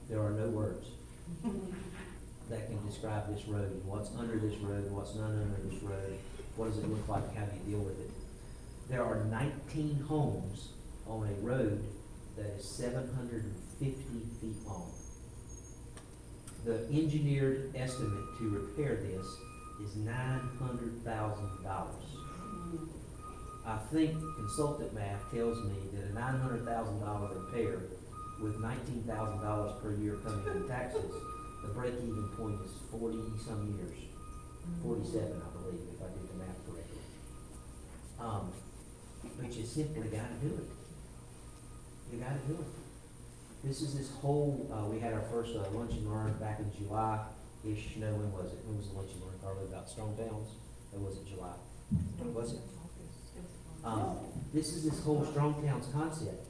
there are no words that can describe this road, and what's under this road, and what's not under this road, what does it look like, how do you deal with it. There are 19 homes on a road that is 750 feet long. The engineered estimate to repair this is $900,000. I think consultant math tells me that a $900,000 repair with $19,000 per year coming in taxes, the break-even point is 40-some years, 47, I believe, if I did the math correctly. But you simply got to do it. You got to do it. This is this whole. We had our first lunch and learn back in July-ish. No, when was it? When was the lunch and learn? Probably about Strong Towns. Or was it July? Was it? This is this whole Strong Towns concept.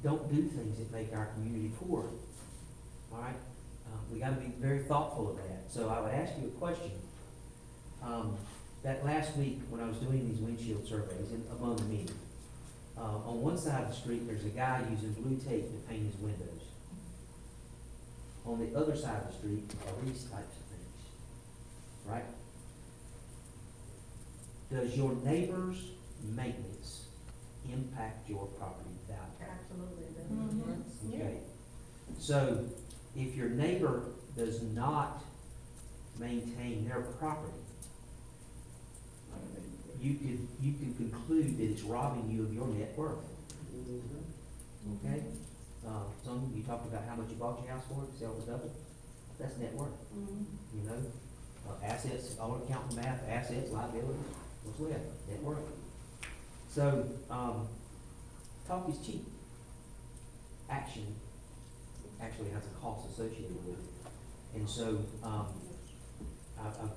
Don't do things that make our community poor. All right? We got to be very thoughtful of that. So I would ask you a question. That last week when I was doing these windshield surveys, among many, on one side of the street there's a guy using blue tape to paint his windows. On the other side of the street are these types of things. Right? Does your neighbor's maintenance impact your property value? Absolutely. Okay. So if your neighbor does not maintain their property, you can conclude that it's robbing you of your net worth. Okay? Some of you talked about how much you bought your house for, sell for double. That's net worth. You know? Assets, all account math, assets, liabilities, what's left? Net worth. So, talk is cheap. Action actually has a cost associated with it. And so,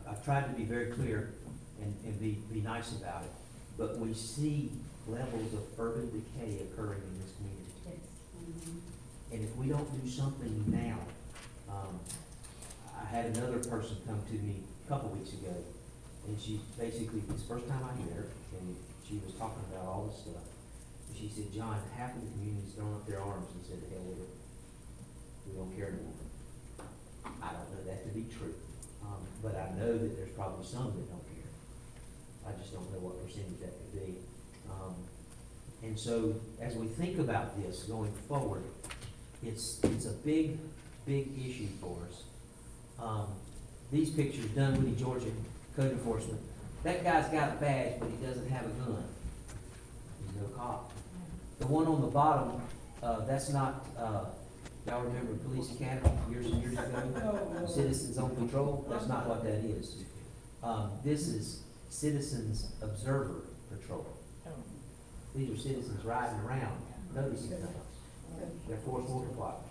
I've tried to be very clear and be nice about it, but we see levels of urban decay occurring in this community. And if we don't do something now, I had another person come to me a couple weeks ago, and she basically, it's the first time I met her, and she was talking about all this stuff. And she said, John, half of the community's thrown up their arms and said, hell with it. We don't care anymore. I don't know that to be true, but I know that there's probably some that don't care. I just don't know what percentage that could be. And so, as we think about this going forward, it's a big issue for us. These pictures done with the Georgia Code Enforcement, that guy's got a badge, but he doesn't have a gun. He's no cop. The one on the bottom, that's not, y'all remember Police Academy years and years ago? Citizens on Patrol, that's not what that is. This is Citizens Observer Patrol. These are citizens riding around, noticing things. They're force multipliers.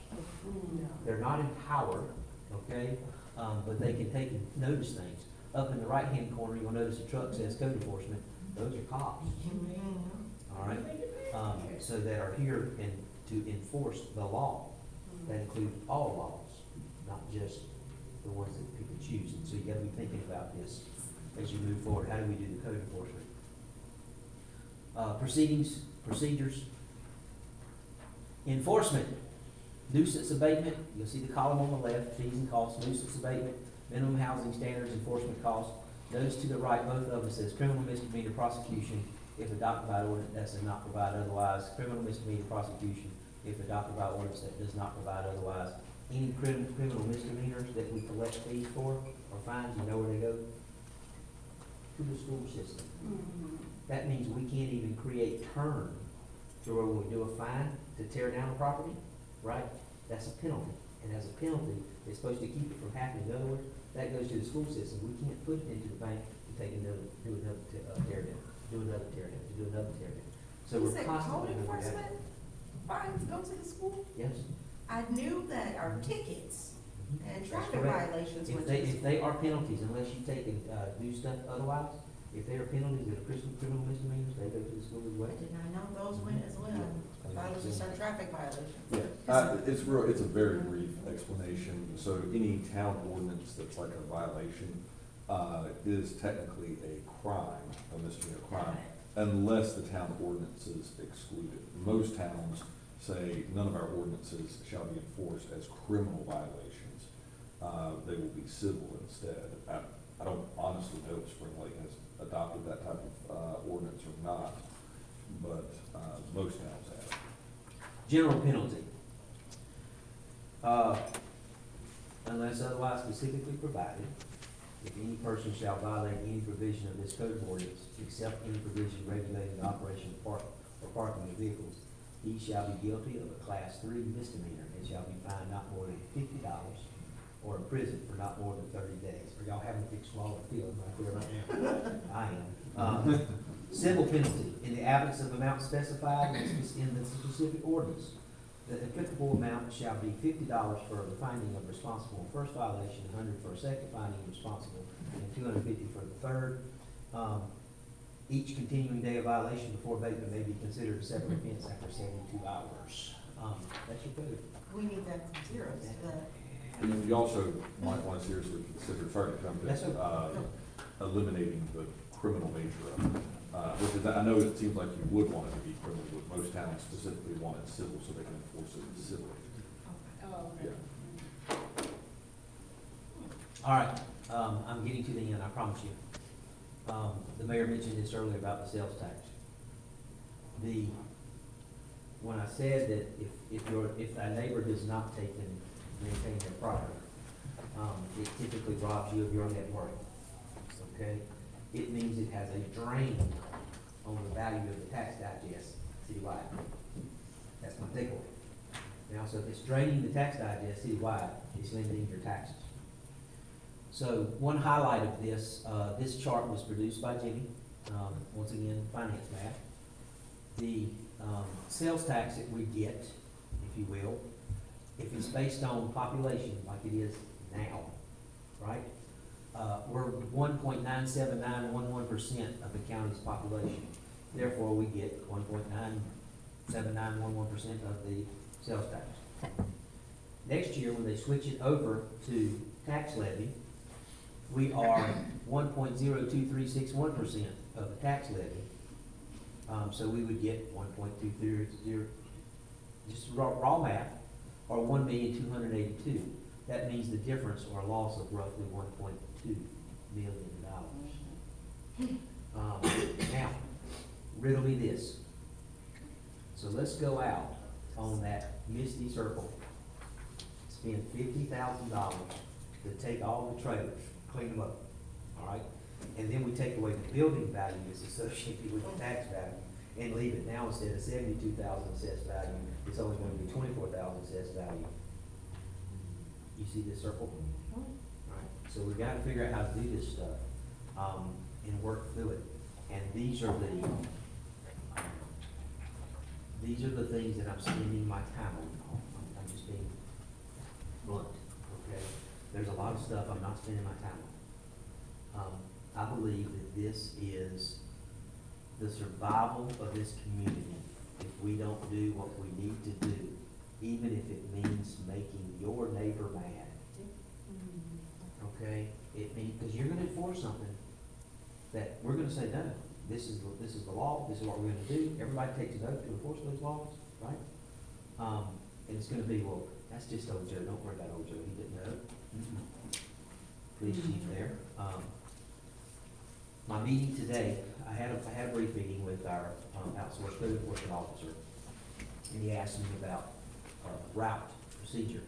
They're not empowered, okay, but they can take and notice things. Up in the right-hand corner, you'll notice a truck says code enforcement. Those are cops. All right? So that are here and to enforce the law. That includes all laws, not just the ones that people choose. And so you gotta be thinking about this as you move forward. How do we do the code enforcement? Procedures. Enforcement, nuisance abatement, you'll see the column on the left, fees and costs, nuisance abatement, minimum housing standards, enforcement costs. Notice to the right, both of them says criminal misdemeanor prosecution if adopted by ordinance that does not provide otherwise, criminal misdemeanor prosecution if adopted by ordinance that does not provide otherwise. Any criminal misdemeanors that we collect fees for or fines, you know where they go? To the school system. That means we can't even create term to where when we do a fine to tear down a property, right? That's a penalty. And as a penalty, it's supposed to keep it from happening. In other words, that goes to the school system. We can't put it into the bank to take another, do another tear down, do another tear down, to do another tear down. So You we're said constantly code doing that. enforcement fines go to the school? Yes. I knew that our tickets and That's traffic correct. violations went If to the if they are penalties, unless you take and, do stuff otherwise, if they are penalties that are criminal misdemeanors, they go to the school as well. I did not know those went as well. I thought it was just our traffic violations. Yeah, it's a very brief explanation. So any town ordinance that's like a violation, is technically a crime, a misdemeanor crime, unless the town ordinances exclude it. Most towns say none of our ordinances shall be enforced as criminal violations. They will be civil instead. I don't honestly know if Spring Lake has adopted that type of ordinance or not, but most towns have. General penalty. Unless otherwise specifically provided, if any person shall violate any provision of this code of ordinance, except any provision regulating the operation of parking of vehicles, he shall be guilty of a class 3 misdemeanor and shall be fined not more than $50 or imprisoned for not more than 30 days. Are y'all having a big swallow of feeling right there right now? I am. Civil penalty, in the absence of amount specified in the specific ordinance, the applicable amount shall be $50 for the finding of responsible first violation, $100 for a second finding of responsible, and $250 for the third. Each continuing day of violation before abatement may be considered a separate offense after 72 hours. That's your code. We need that zero, And then we also might want to seriously consider, sorry to come That's to, okay. eliminating the criminal nature of it. Which is, I know it seems like you would want it to be criminal, but most towns specifically want it civil so they can enforce it civilly. Yeah. All right, I'm getting to the end, I promise you. The mayor mentioned this earlier about the sales tax. When I said that if thy neighbor does not take and maintain their property, it typically robs you of your net worth, okay? It means it has a drain on the value of the tax digest citywide. That's my takeaway. Now, so if it's draining the tax digest citywide, it's limiting your taxes. So one highlight of this, this chart was produced by Jimmy, once again, finance math. The sales tax that we get, if you will, if it's based on population like it is now, right? We're 1.97911% of the county's population. Therefore, we get 1.97911% of the sales tax. Next year, when they switch it over to tax levy, we are 1.02361% of the tax levy. So we would get 1.230, just raw math, or 1,282,000. That means the difference or loss of roughly $1.2 million. Now, riddle me this. So let's go out on that misty circle, spend $50,000 to take all the trailers, clean them up, all right? And then we take away the building value that's associated with the tax value and leave it now, instead of 72,000 assessed value, it's only going to be 24,000 assessed value. You see this circle? All right, so we've got to figure out how to do this stuff, and work through it. And these are the things that I'm spending my time on. I'm just being blunt, okay? There's a lot of stuff I'm not spending my time on. I believe that this is the survival of this community if we don't do what we need to do, even if it means making your neighbor mad. Okay? It means, because you're gonna enforce something that we're gonna say, no, this is the law, this is what we're gonna do. Everybody takes an oath to enforce those laws, right? And it's gonna be, well, that's just old Joe, don't worry about old Joe, he didn't know. Police chief there. My meeting today, I had a brief meeting with our outsourced code enforcement officer, and he asked me about route procedure.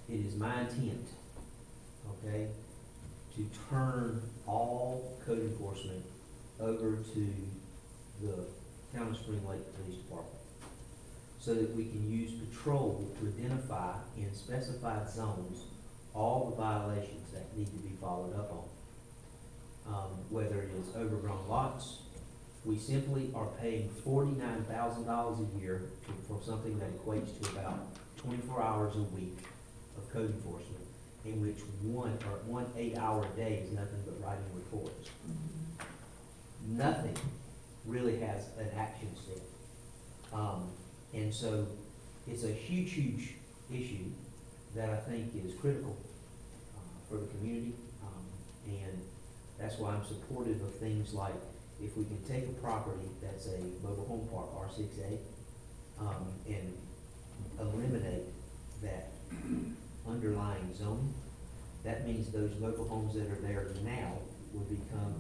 It is my intent, okay, to turn all code enforcement over to the Town of Spring Lake Police Department, so that we can use patrol to identify in specified zones all the violations that need to be followed up on. Whether it is overgrown lots, we simply are paying $49,000 a year for something that equates to about 24 hours a week of code enforcement, in which one 8-hour day is nothing but writing reports. Nothing really has an action step. And so it's a huge, huge issue that I think is critical for the community. And that's why I'm supportive of things like, if we can take a property that's a mobile home park, R6A, and eliminate that underlying zoning, that means those mobile homes that are there now will become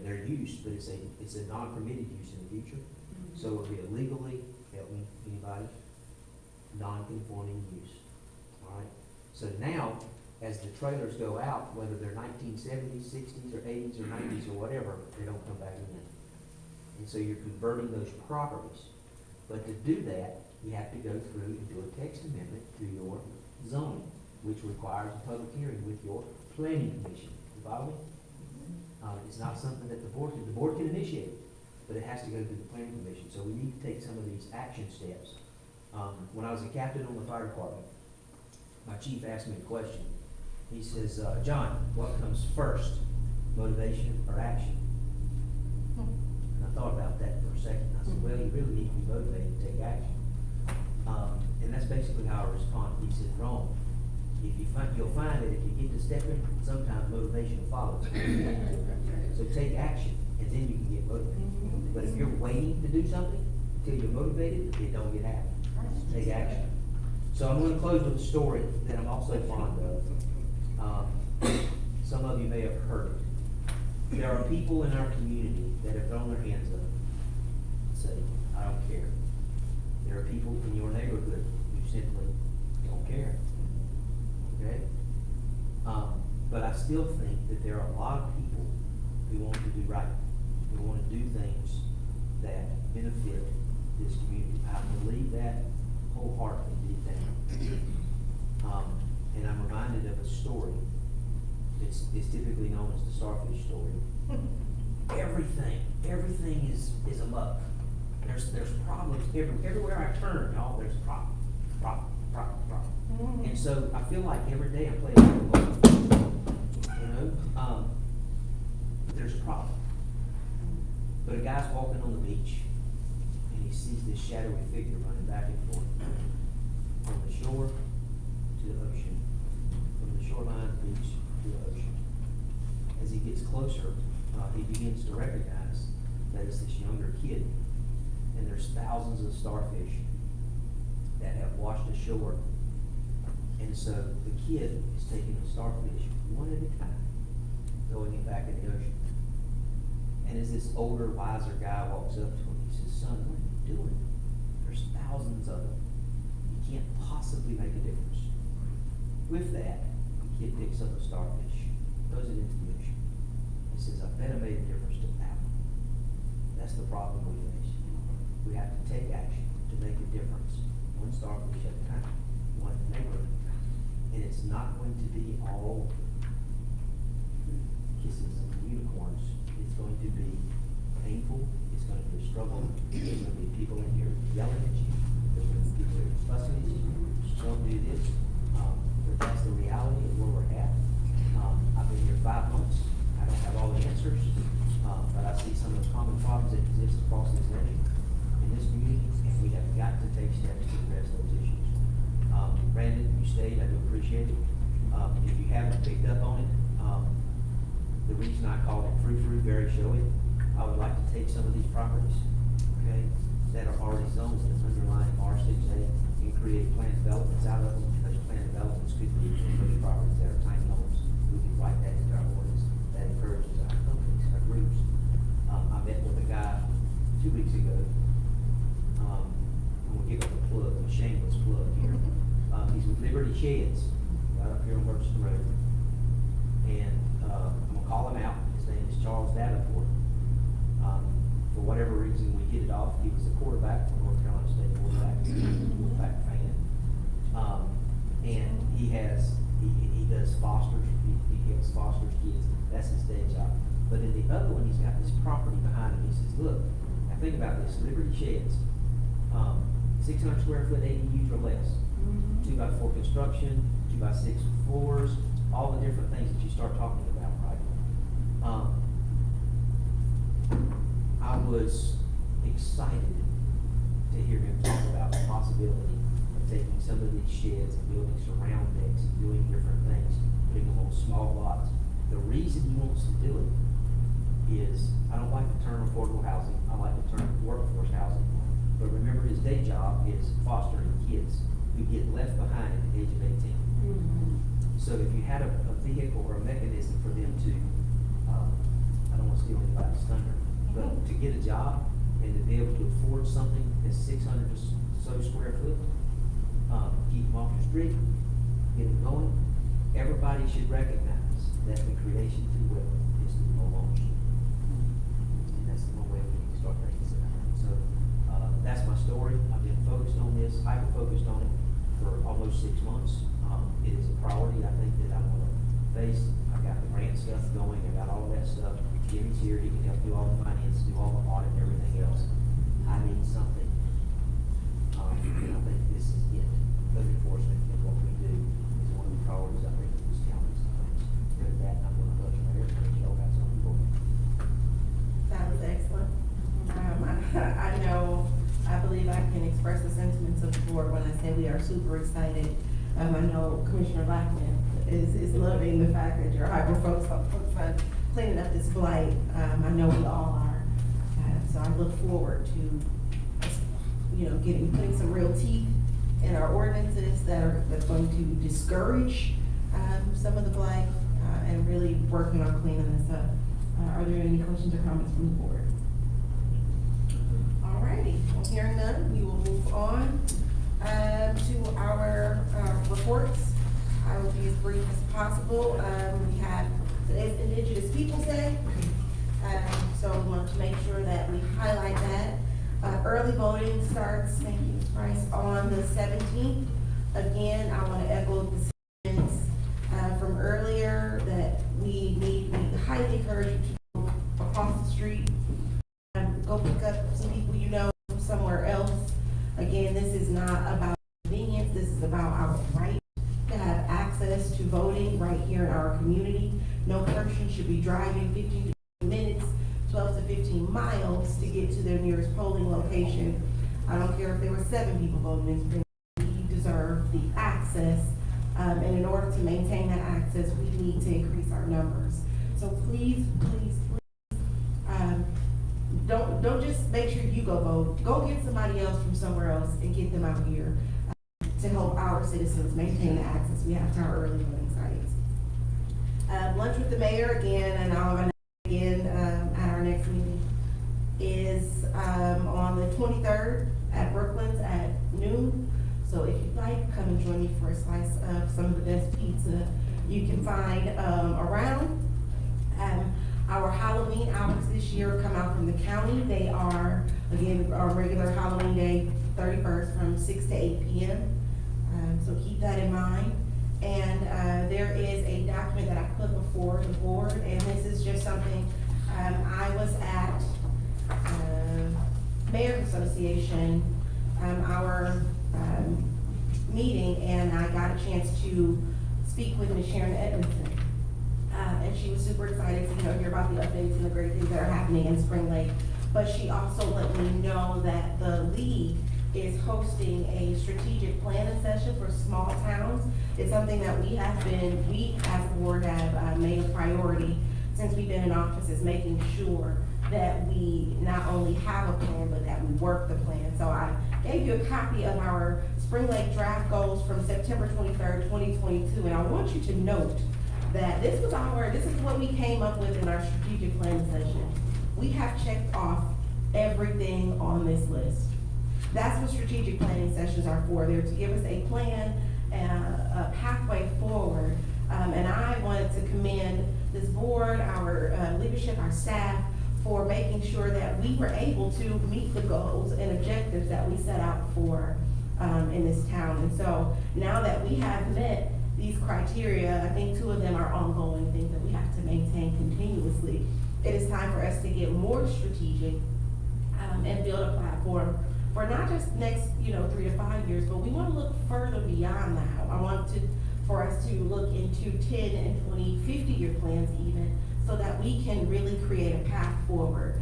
they're used, but it's a non-permitted use in the future. So it'll be a legally, help me, anybody, non-conforming use, all right? So now, as the trailers go out, whether they're 1970s, 60s, or 80s, or 90s, or whatever, they don't come back in. And so you're converting those properties. But to do that, you have to go through and do a text amendment to your zoning, which requires a public hearing with your planning commission. You follow me? It's not something that the board can initiate, but it has to go through the planning commission. So we need to take some of these action steps. When I was a captain on the fire department, my chief asked me a question. He says, John, what comes first, motivation or action? And I thought about that for a second. I said, well, you really need to be motivated to take action. And that's basically how I responded. He said, wrong. You'll find that if you get to stepping, sometimes motivation will follow. So take action, and then you can get motivated. But if you're waiting to do something until you're motivated, it don't get happened. Take action. So I'm going to close with a story that I'm also fond of. Some of you may have heard it. There are people in our community that have thrown their hands up and say, I don't care. There are people in your neighborhood who simply don't care. Okay? But I still think that there are a lot of people who want to do right, who want to do things that benefit this community. I believe that wholeheartedly deep down. And I'm reminded of a story. It's typically known as the starfish story. Everything is amok. There's problems everywhere I turn, y'all, there's problem. And so I feel like every day I play a role, there's a problem. But a guy's walking on the beach, and he sees this shadowy figure running back and forth from the shore to the ocean, from the shoreline of the beach to the ocean. As he gets closer, he begins to recognize that it's this younger kid, and there's thousands of starfish that have washed ashore. And so the kid is taking the starfish one at a time, throwing it back in the ocean. And as this older, wiser guy walks up to him, he says, "Son, what are you doing? There's thousands of them. You can't possibly make a difference." With that, the kid picks up a starfish, throws it into the ocean. He says, "I bet I made a difference to that one." That's the problem we face. We have to take action to make a difference, one starfish at a time, one neighborhood. And it's not going to be all kisses and unicorns. It's going to be painful. It's going to be a struggle. There's going to be people in here yelling at you. There's going to be people fussing at you. Don't do this. But that's the reality of where we're at. I've been here 5 months. I don't have all the answers. But I see some of the common problems that exist across this nation, in this community, and we have got to take steps to address those issues. Brandon, you stayed, I do appreciate it. If you haven't picked up on it, the reason I called it frou, very showy, I would like to take some of these properties, okay, that are already zoned in the underlying R6A and create planned developments out of them. Those planned developments could be those properties that are tiny homes. We can write that into our ordinance. That encourages our companies, our groups. I met with a guy 2 weeks ago. I'm gonna give him a plug, a shameless plug here. He's with Liberty Sheds, right up here on Murchison Road. And I'm gonna call him out. His name is Charles Davenport. For whatever reason, we hit it off. He was a quarterback for North Carolina State quarterback fan. And he does fosters. He gets fosters kids. That's his day job. But in the other one, he's got this property behind him. He says, "Look, now think about this. Liberty Sheds, 600 square foot ADUs or less. 2x4 construction, 2x6 floors, all the different things that you start talking about, right?" I was excited to hear him talk about the possibility of taking some of these sheds and building surround decks and doing different things, putting them on small lots. The reason he wants to do it is, I don't like the term affordable housing, I like the term workforce housing. But remember, his day job is fostering kids who get left behind at the age of 18. So if you had a vehicle or a mechanism for them to, I don't want to steal anybody's thunder, but to get a job and to be able to afford something that's 600 or so square foot, keep them off the street, get them going, everybody should recognize that the creation through wealth is through home ownership. And that's the one way we need to start thinking about it. So that's my story. I've been focused on this, hyper-focused on it for almost 6 months. It is a priority, I think, that I want to face. I've got the grant stuff going, I got all of that stuff. Jimmy's here, he can help do all the finance, do all the audit and everything else. I need something. And I think this is it. Code enforcement and what we do is one of the priorities, I think, of this county. With that, I'm going to touch my hair, and y'all got something for me. That was excellent. I know, I believe I can express the sentiments of the board when I say we are super excited. I know Commissioner Blackman is loving the fact that you're hyper-focused on cleaning up this blight. I know we all are. So I look forward to, putting some real teeth in our ordinances that's going to discourage some of the blight and really working on cleaning this up. Are there any questions or comments from the board? Alrighty, well, hearing none, we will move on to our reports. I will be as brief as possible. We have today's Indigenous Peoples Day, so we want to make sure that we highlight that. Early voting starts, thank you, Bryce, on the 17th. Again, I want to echo the sentiments from earlier that we highly encourage you to go across the street, go pick up some people you know, Again, this is not about convenience, this is about our right to have access to voting right here in our community. No person should be driving 15 to 20 minutes, 12 to 15 miles to get to their nearest polling location. I don't care if there were 7 people voting in Spring. We deserve the access, and in order to maintain that access, we need to increase our numbers. So please, please, please, don't just make sure you go vote. Go get somebody else from somewhere else and get them out here to help our citizens maintain the access we have to our early voting sites. Lunch with the mayor again, and I'll announce again at our next meeting, is on the 23rd at Brooklands at noon. So if you'd like, come and join me for a slice of some of the best pizza you can find around. Our Halloween hours this year come out from the county. They are, again, our regular Halloween day, 31st, from 6 to 8 p.m. So keep that in mind. And there is a document that I put before the board, and this is just something, I was at Mayor's Association, our meeting, and I got a chance to speak with Ms. Sharon Edmondson. And she was super excited to hear about the updates and the great things that are happening in Spring Lake. But she also let me know that the league is hosting a strategic planning session for small towns. It's something that we as the board have made a priority since we've been in office, is making sure that we not only have a plan, but that we work the plan. So I gave you a copy of our Spring Lake draft goals from September 23rd, 2022, and I want you to note that this is what we came up with in our strategic planning session. We have checked off everything on this list. That's what strategic planning sessions are for. They're to give us a plan and a pathway forward. And I wanted to commend this board, our leadership, our staff, for making sure that we were able to meet the goals and objectives that we set out for in this town. And so now that we have met these criteria, I think 2 of them are ongoing things that we have to maintain continuously. It is time for us to get more strategic and build a platform for not just next 3 to 5 years, but we want to look further beyond that. I want for us to look into 10 and 20, 50-year plans even, so that we can really create a path forward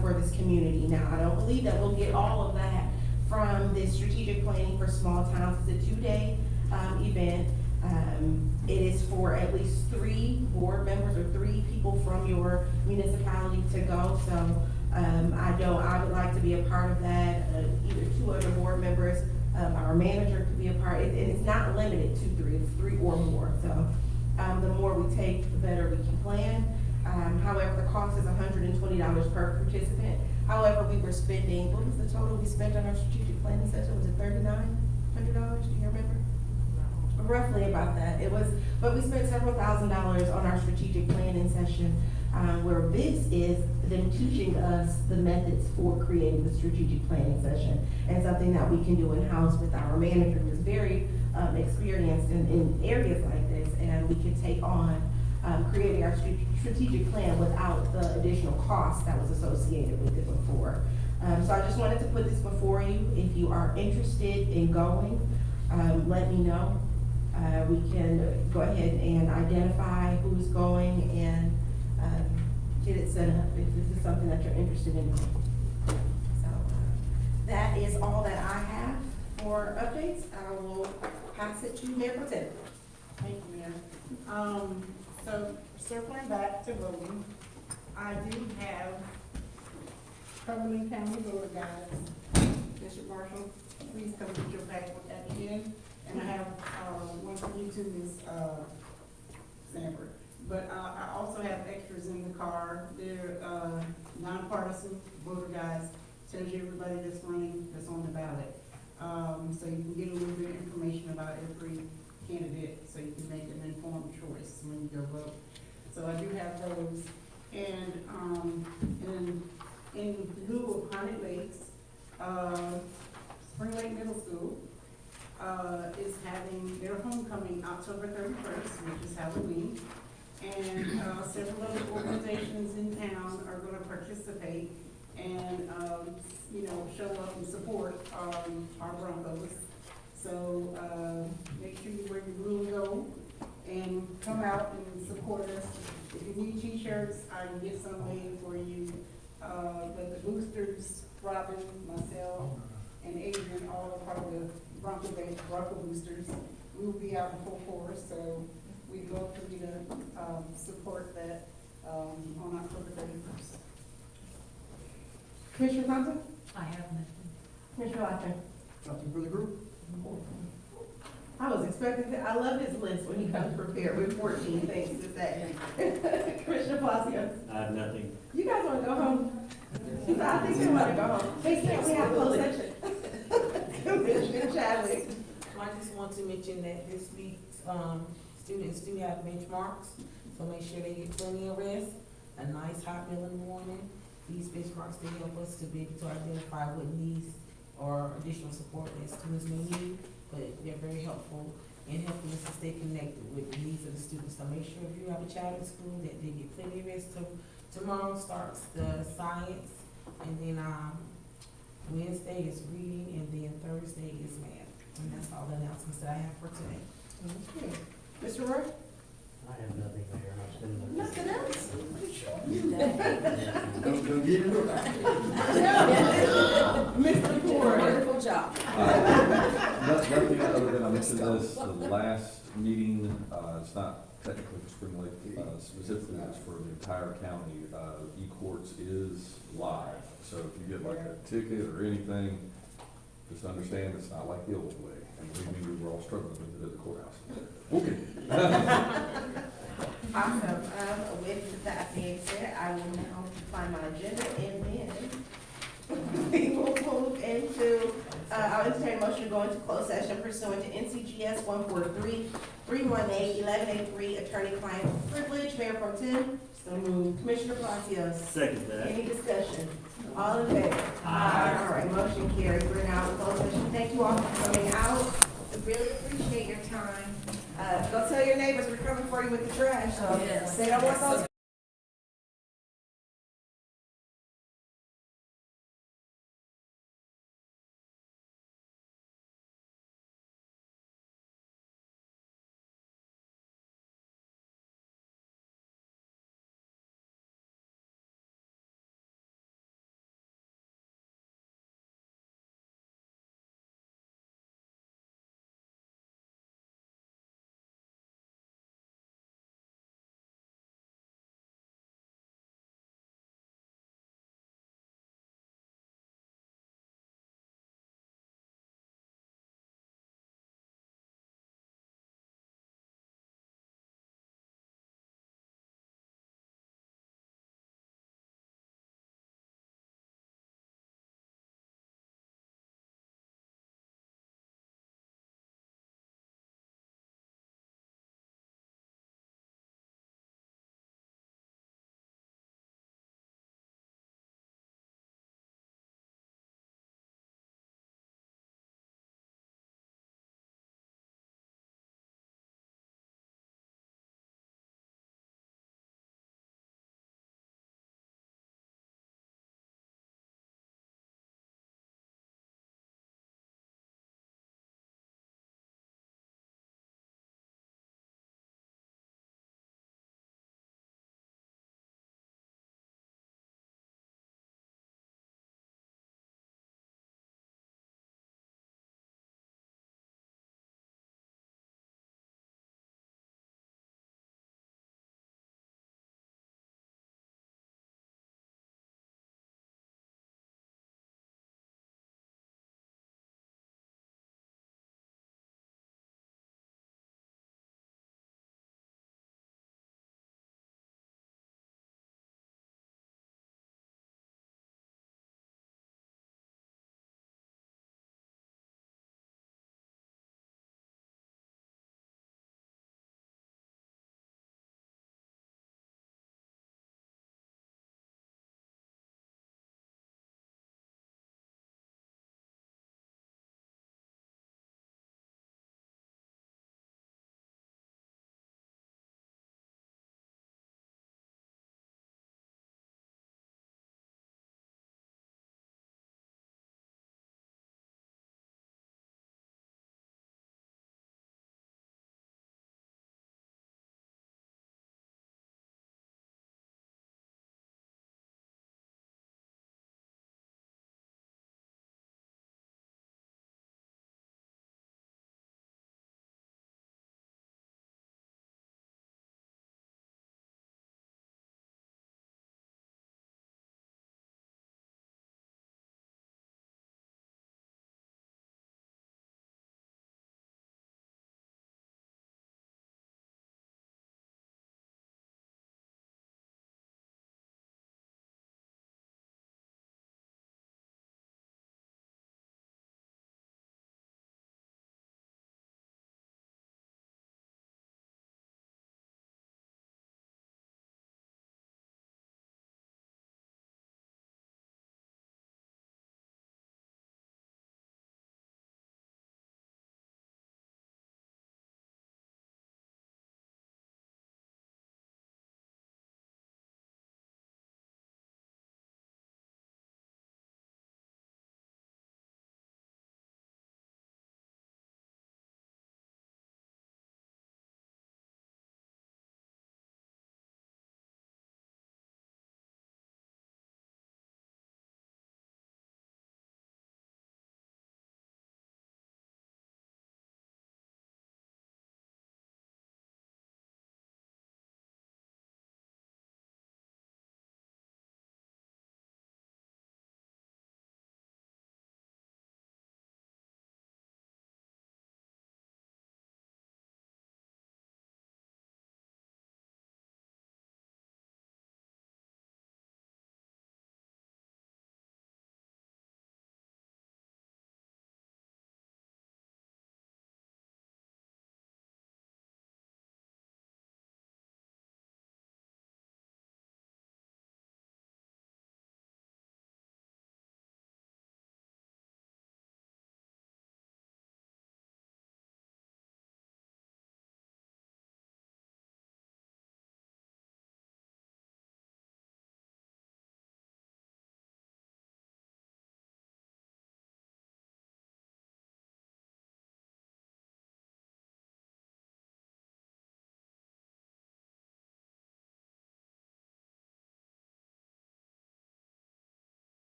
for this community. Now, I don't believe that we'll get all of that from this strategic planning for small towns. It's a 2-day event. It is for at least 3 board members or 3 people from your municipality to go. So I would like to be a part of that. Either 2 other board members, our manager could be a part. And it's not limited to 3, it's 3 or more. So the more we take, the better we can plan. However, the cost is $120 per participant. However, we were spending, what was the total we spent on our strategic planning session? Was it $3,900? Do you remember? Roughly about that. But we spent several $1,000s on our strategic planning session, where this is them teaching us the methods for creating the strategic planning session, and something that we can do in-house with our manager, who's very experienced in areas like this, and we can take on creating our strategic plan without the additional cost that was associated with it before. So I just wanted to put this before you. If you are interested in going, let me know. We can go ahead and identify who's going and get it set up if this is something that you're interested in. So that is all that I have for updates. I will pass it to Mayor Pro Tem. Thank you, Mayor. So circling back to voting, I do have Cumberland County voter guides. Bishop Marshall, please come get your packet at the end. And I have one for you too, Ms. Sanford. But I also have extras in the car. They're nonpartisan voter guides. Tells you everybody that's running, that's on the ballot. So you can get a little bit of information about every candidate, so you can make an informed choice when you go vote. So I do have those. And in lieu of Honey Lakes, Spring Lake Middle School is having their homecoming October 31st, which is Halloween. And several other organizations in town are going to participate. And you know, show up and support, our Broncos. So, make sure you wear your blue and gold and come out and support us. If you need t-shirts, I can get some made for you. But the boosters, Robin, myself, and Adrian, all are part of the Bronco boosters. We will be out in full force, so we'd love for you to, support that, on October 31st. Commissioner Thompson? I have nothing. Commissioner Lockhart? Nothing for the group? I was expecting to, I love his list when he comes prepared with 14 things to say. Commissioner Palacios? I have nothing. You guys wanna go home? I think they wanna go home. They can't, we have closed session. Commissioner Chadwick? I just want to mention that this week's, students do have benchmarks, so make sure they get plenty of rest, a nice hot meal in the morning. These benchmarks, they help us to be able to identify what needs or additional support that students may need, but they're very helpful in helping us to stay connected with the needs of the students. So make sure if you have a child in school that they get plenty of rest. Tomorrow starts the science, and then, Wednesday is reading, and then Thursday is math. And that's all the announcements that I have for today. Okay. Mr. Roy? I have nothing, Mayor, I'm still. Nothing else? Don't get it. Mr. Ford? Wonderful job. Nothing other than I mentioned this, the last meeting, it's not technically for Spring Lake, specifically it's for the entire county. E-courts is live, so if you get like a ticket or anything, just understand it's not like the old way. And believe me, we were all struggling with it at the courthouse. Okay. Awesome. With that being said, I will now find my agenda and then we will move into, I'll entertain a motion to go into closed session pursuant to NCGS 143-318-11A3, attorney-client privilege. Mayor Pro Tem? So moved. Commissioner Palacios? Second that. Any discussion? All in favor? Aye. All right, motion carries. We're now in closed session. Thank you all for coming out. We really appreciate your time. Go tell your neighbors we're coming for you with the trash. So Yes. they don't want those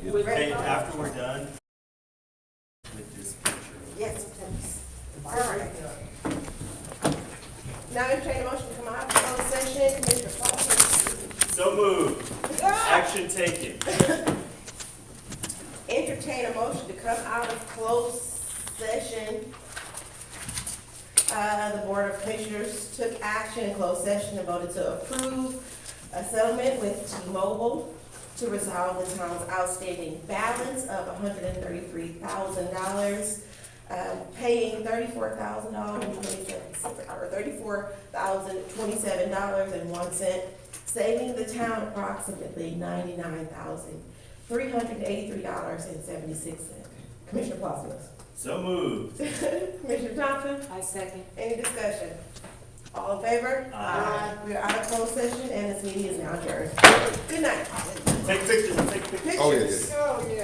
Okay, after we're done with this picture. Yes, please. All right. Now entertain a motion to come out of closed session, Commissioner Foster. So moved. Action taken. Entertain a motion to come out of closed session. The Board of Commissioners took action in closed session and voted to approve a settlement with T-Mobile to resolve the town's outstanding balance of $133,000, paying $34,027.01, saving the town approximately $99,383.76. Commissioner Plasmas. So moved. Commissioner Thompson. I second. Any discussion? All in favor? Aye. We are out of closed session and this meeting is now adjourned. Good night. Take pictures, take pictures. Pictures. Oh, yeah.